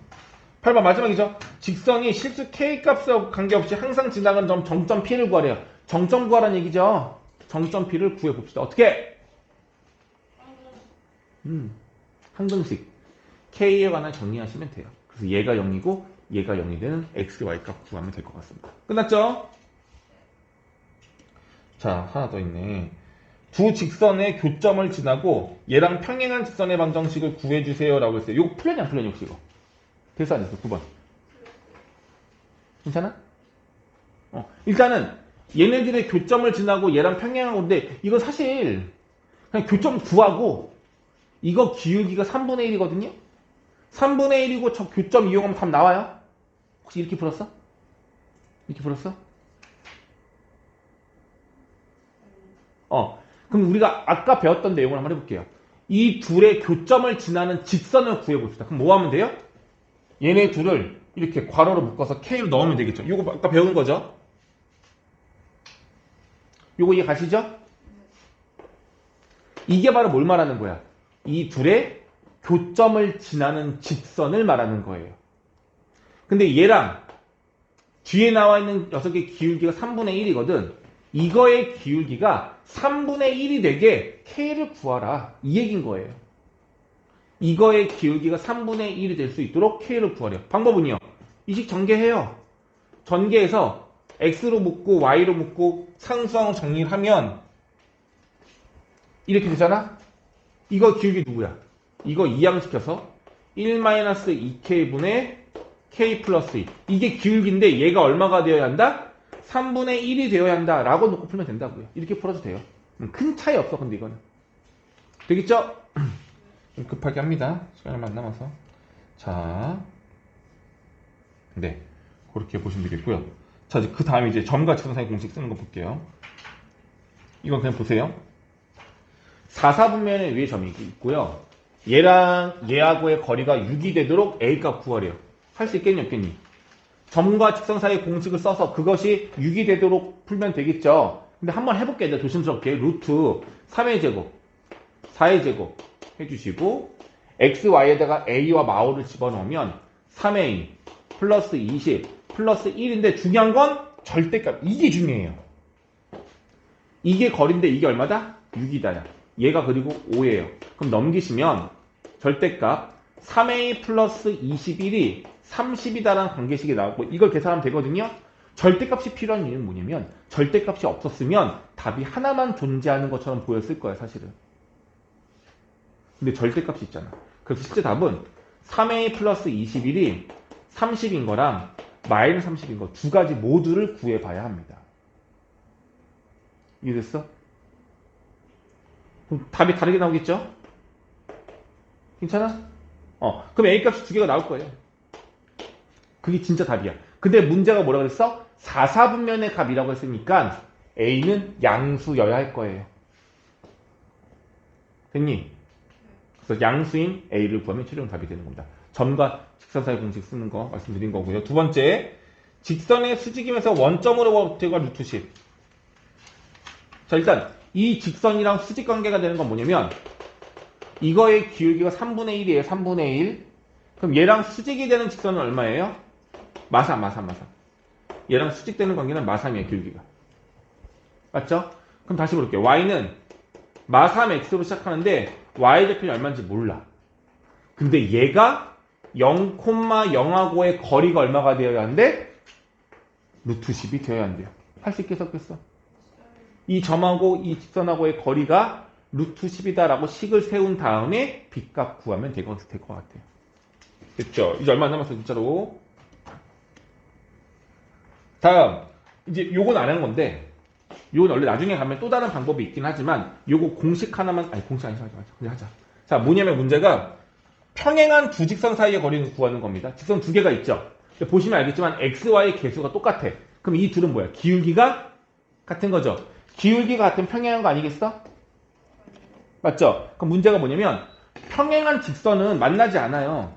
8번 마지막이죠. 직선이 실수 K값과 관계없이 항상 지나가는 점 정점 P를 구하래요. 정점 구하라는 얘기죠. 정점 P를 구해봅시다. 어떻게? 항등식. K에 관한 정리하시면 돼요. 그래서 얘가 0이고 얘가 0이 되는 X, Y 값 구하면 될 것 같습니다. 끝났죠? 자, 하나 더 있네. 두 직선의 교점을 지나고 얘랑 평행한 직선의 방정식을 구해주세요 라고 했어요. 이거 풀렸냐 안 풀렸냐 혹시 이거? 됐어 안 됐어? 9번. 괜찮아? 일단은 얘네들의 교점을 지나고 얘랑 평행한 건데 이거 사실 그냥 교점 구하고 이거 기울기가 3분의 1이거든요? 3분의 1이고 저 교점 이용하면 답 나와요? 혹시 이렇게 풀었어? 이렇게 풀었어? 그럼 우리가 아까 배웠던 내용을 한번 해볼게요. 이 둘의 교점을 지나는 직선을 구해봅시다. 그럼 뭐 하면 돼요? 얘네 둘을 이렇게 괄호로 묶어서 K로 넣으면 되겠죠. 이거 아까 배운 거죠? 요거 이해 가시죠? 이게 바로 뭘 말하는 거야? 이 둘의 교점을 지나는 직선을 말하는 거예요. 근데 얘랑 뒤에 나와 있는 녀석의 기울기가 3분의 1이거든. 이거의 기울기가 3분의 1이 되게 K를 구하라. 이 얘기인 거예요. 이거의 기울기가 3분의 1이 될 수 있도록 K를 구하래요. 방법은요. 이식 전개해요. 전개해서 X로 묶고 Y로 묶고 상수항 정리를 하면 이렇게 되잖아? 이거 기울기 누구야? 이거 이항시켜서 1-2K분의 K 플러스 2. 이게 기울기인데 얘가 얼마가 되어야 한다? 3분의 1이 되어야 한다 라고 놓고 풀면 된다고요. 이렇게 풀어도 돼요. 큰 차이 없어 근데 이거는. 되겠죠? 좀 급하게 합니다. 시간이 얼마 안 남아서. 자, 네, 그렇게 보시면 되겠고요. 자, 그 다음에 이제 점과 직선사이 공식 쓰는 거 볼게요. 이건 그냥 보세요. 4사분면에 위에 점이 있고요. 얘랑 얘하고의 거리가 6이 되도록 A값 구하래요. 할 수 있겠니 없겠니? 점과 직선 사이의 공식을 써서 그것이 6이 되도록 풀면 되겠죠. 근데 한번 해볼게요. 조심스럽게 루트 3의 제곱 4의 제곱 해주시고 x, y에다가 a와 마오를 집어넣으면 3a 플러스 20 플러스 1인데 중요한 건 절대값. 이게 중요해요. 이게 거리인데 이게 얼마다? 6이다. 얘가 그리고 5예요. 그럼 넘기시면 절대값 3a 플러스 21이 30이다라는 관계식이 나왔고 이걸 계산하면 되거든요. 절대값이 필요한 이유는 뭐냐면 절대값이 없었으면 답이 하나만 존재하는 것처럼 보였을 거야 사실은. 근데 절대값이 있잖아. 그래서 실제 답은 3a 플러스 21이 30인 거랑 마이너스 30인 거 두 가지 모두를 구해봐야 합니다. 이해됐어? 그럼 답이 다르게 나오겠죠? 괜찮아? 그럼 A값이 두 개가 나올 거예요. 그게 진짜 답이야. 근데 문제가 뭐라 그랬어? 4사분면의 값이라고 했으니까 A는 양수여야 할 거예요. 됐니? 그래서 양수인 A를 구하면 최종 답이 되는 겁니다. 점과 직선 사이 공식 쓰는 거 말씀드린 거고요. 두 번째, 직선의 수직임에서 원점으로 대가 루트 10. 자, 일단 이 직선이랑 수직 관계가 되는 건 뭐냐면 이거의 기울기가 3분의 1이에요. 3분의 1. 그럼 얘랑 수직이 되는 직선은 얼마예요? 마삼. 얘랑 수직되는 관계는 마삼이에요. 기울기가. 맞죠? 그럼 다시 볼게요. y는 마3x로 시작하는데 y좌표는 얼마인지 몰라. 근데 얘가 0,0하고의 거리가 얼마가 되어야 한대? 루트 10이 되어야 한대요. 할 수 있겠어 없겠어? 이 점하고 이 직선하고의 거리가 루트 10이다라고 식을 세운 다음에 B값 구하면 될 것 같아요. 됐죠? 이제 얼마 안 남았어 진짜로. 다음 이제 요건 안 한 건데 요건 원래 나중에 가면 또 다른 방법이 있긴 하지만 요거 공식 하나만 공식 아니지 그냥 하자. 자, 뭐냐면 문제가 평행한 두 직선 사이의 거리를 구하는 겁니다. 직선 두 개가 있죠. 보시면 알겠지만 x, y 개수가 똑같아. 그럼 이 둘은 뭐야? 기울기가 같은 거죠. 기울기가 같은 평행한 거 아니겠어? 맞죠? 그럼 문제가 뭐냐면 평행한 직선은 만나지 않아요.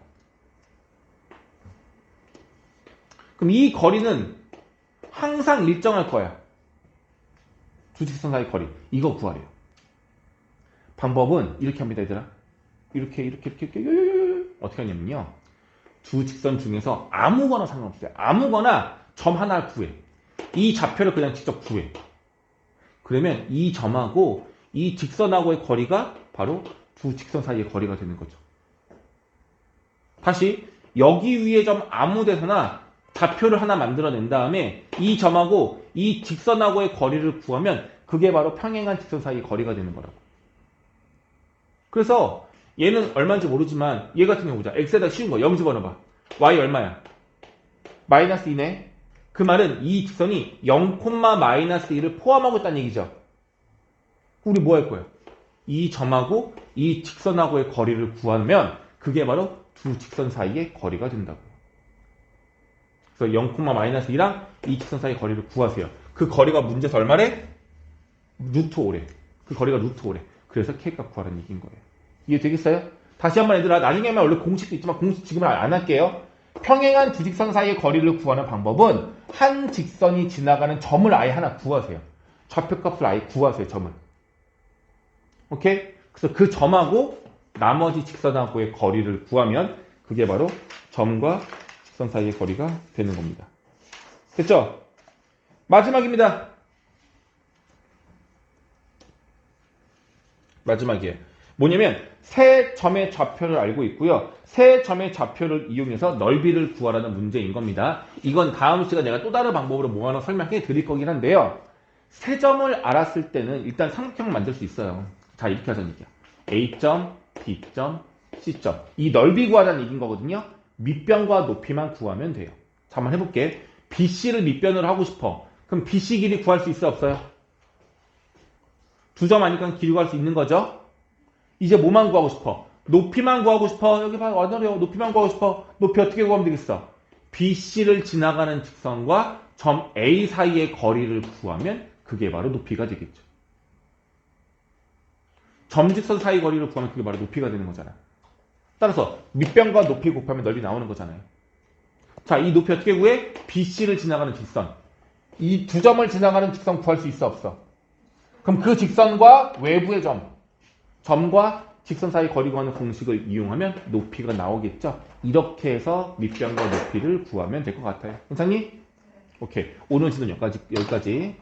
그럼 이 거리는 항상 일정할 거야. 두 직선 사이 거리. 이거 구하래요. 방법은 이렇게 합니다, 얘들아. 이렇게. 어떻게 하냐면요. 두 직선 중에서 아무거나 상관없어요. 아무거나 점 하나 구해. 이 좌표를 그냥 직접 구해. 그러면 이 점하고 이 직선하고의 거리가 바로 두 직선 사이의 거리가 되는 거죠. 다시 여기 위에 점 아무 데서나 좌표를 하나 만들어낸 다음에 이 점하고 이 직선하고의 거리를 구하면 그게 바로 평행한 직선 사이의 거리가 되는 거라고. 그래서 얘는 얼마인지 모르지만 얘 같은 경우 보자. x에다 쉬운 거 0 집어넣어봐. y 얼마야? 마이너스 2네. 그 말은 이 직선이 0, 마이너스 2를 포함하고 있다는 얘기죠. 우리 뭐 할 거야? 이 점하고 이 직선하고의 거리를 구하면 그게 바로 두 직선 사이의 거리가 된다고. 그래서 0, 마이너스 2랑 이 직선 사이의 거리를 구하세요. 그 거리가 문제에서 얼마래? 루트 5래. 그 거리가 루트 5래. 그래서 K값 구하라는 얘기인 거예요. 이해 되겠어요? 다시 한번 얘들아, 나중에 하면 원래 공식도 있지만 공식 지금은 안 할게요. 평행한 두 직선 사이의 거리를 구하는 방법은 한 직선이 지나가는 점을 아예 하나 구하세요. 좌표값을 아예 구하세요. 점을. 오케이? 그래서 그 점하고 나머지 직선하고의 거리를 구하면 그게 바로 점과 직선 사이의 거리가 되는 겁니다. 됐죠? 마지막입니다. 마지막이에요. 뭐냐면 세 점의 좌표를 알고 있고요. 세 점의 좌표를 이용해서 넓이를 구하라는 문제인 겁니다. 이건 다음 시간에 내가 또 다른 방법으로 모아서 설명해 드릴 거긴 한데요. 세 점을 알았을 때는 일단 삼각형을 만들 수 있어요. 자, 이렇게 하자는 얘기야. A점, B점, C점. 이 넓이 구하자는 얘기인 거거든요. 밑변과 높이만 구하면 돼요. 자, 한번 해볼게. BC를 밑변으로 하고 싶어. 그럼 BC 길이 구할 수 있어, 없어요? 두 점 아니까 길이 구할 수 있는 거죠. 이제 뭐만 구하고 싶어? 높이만 구하고 싶어. 여기 봐, 완전 어려워. 높이만 구하고 싶어. 높이 어떻게 구하면 되겠어? BC를 지나가는 직선과 점 A 사이의 거리를 구하면 그게 바로 높이가 되겠죠. 점직선 사이 거리를 구하면 그게 바로 높이가 되는 거잖아. 따라서 밑변과 높이 곱하면 넓이 나오는 거잖아요. 자, 이 높이 어떻게 구해? BC를 지나가는 직선. 이 두 점을 지나가는 직선 구할 수 있어, 없어? 그럼 그 직선과 외부의 점과 직선 사이 거리 구하는 공식을 이용하면 높이가 나오겠죠? 이렇게 해서 밑변과 높이를 구하면 될 것 같아요. 괜찮니? 오케이. 오늘 지는 여기까지.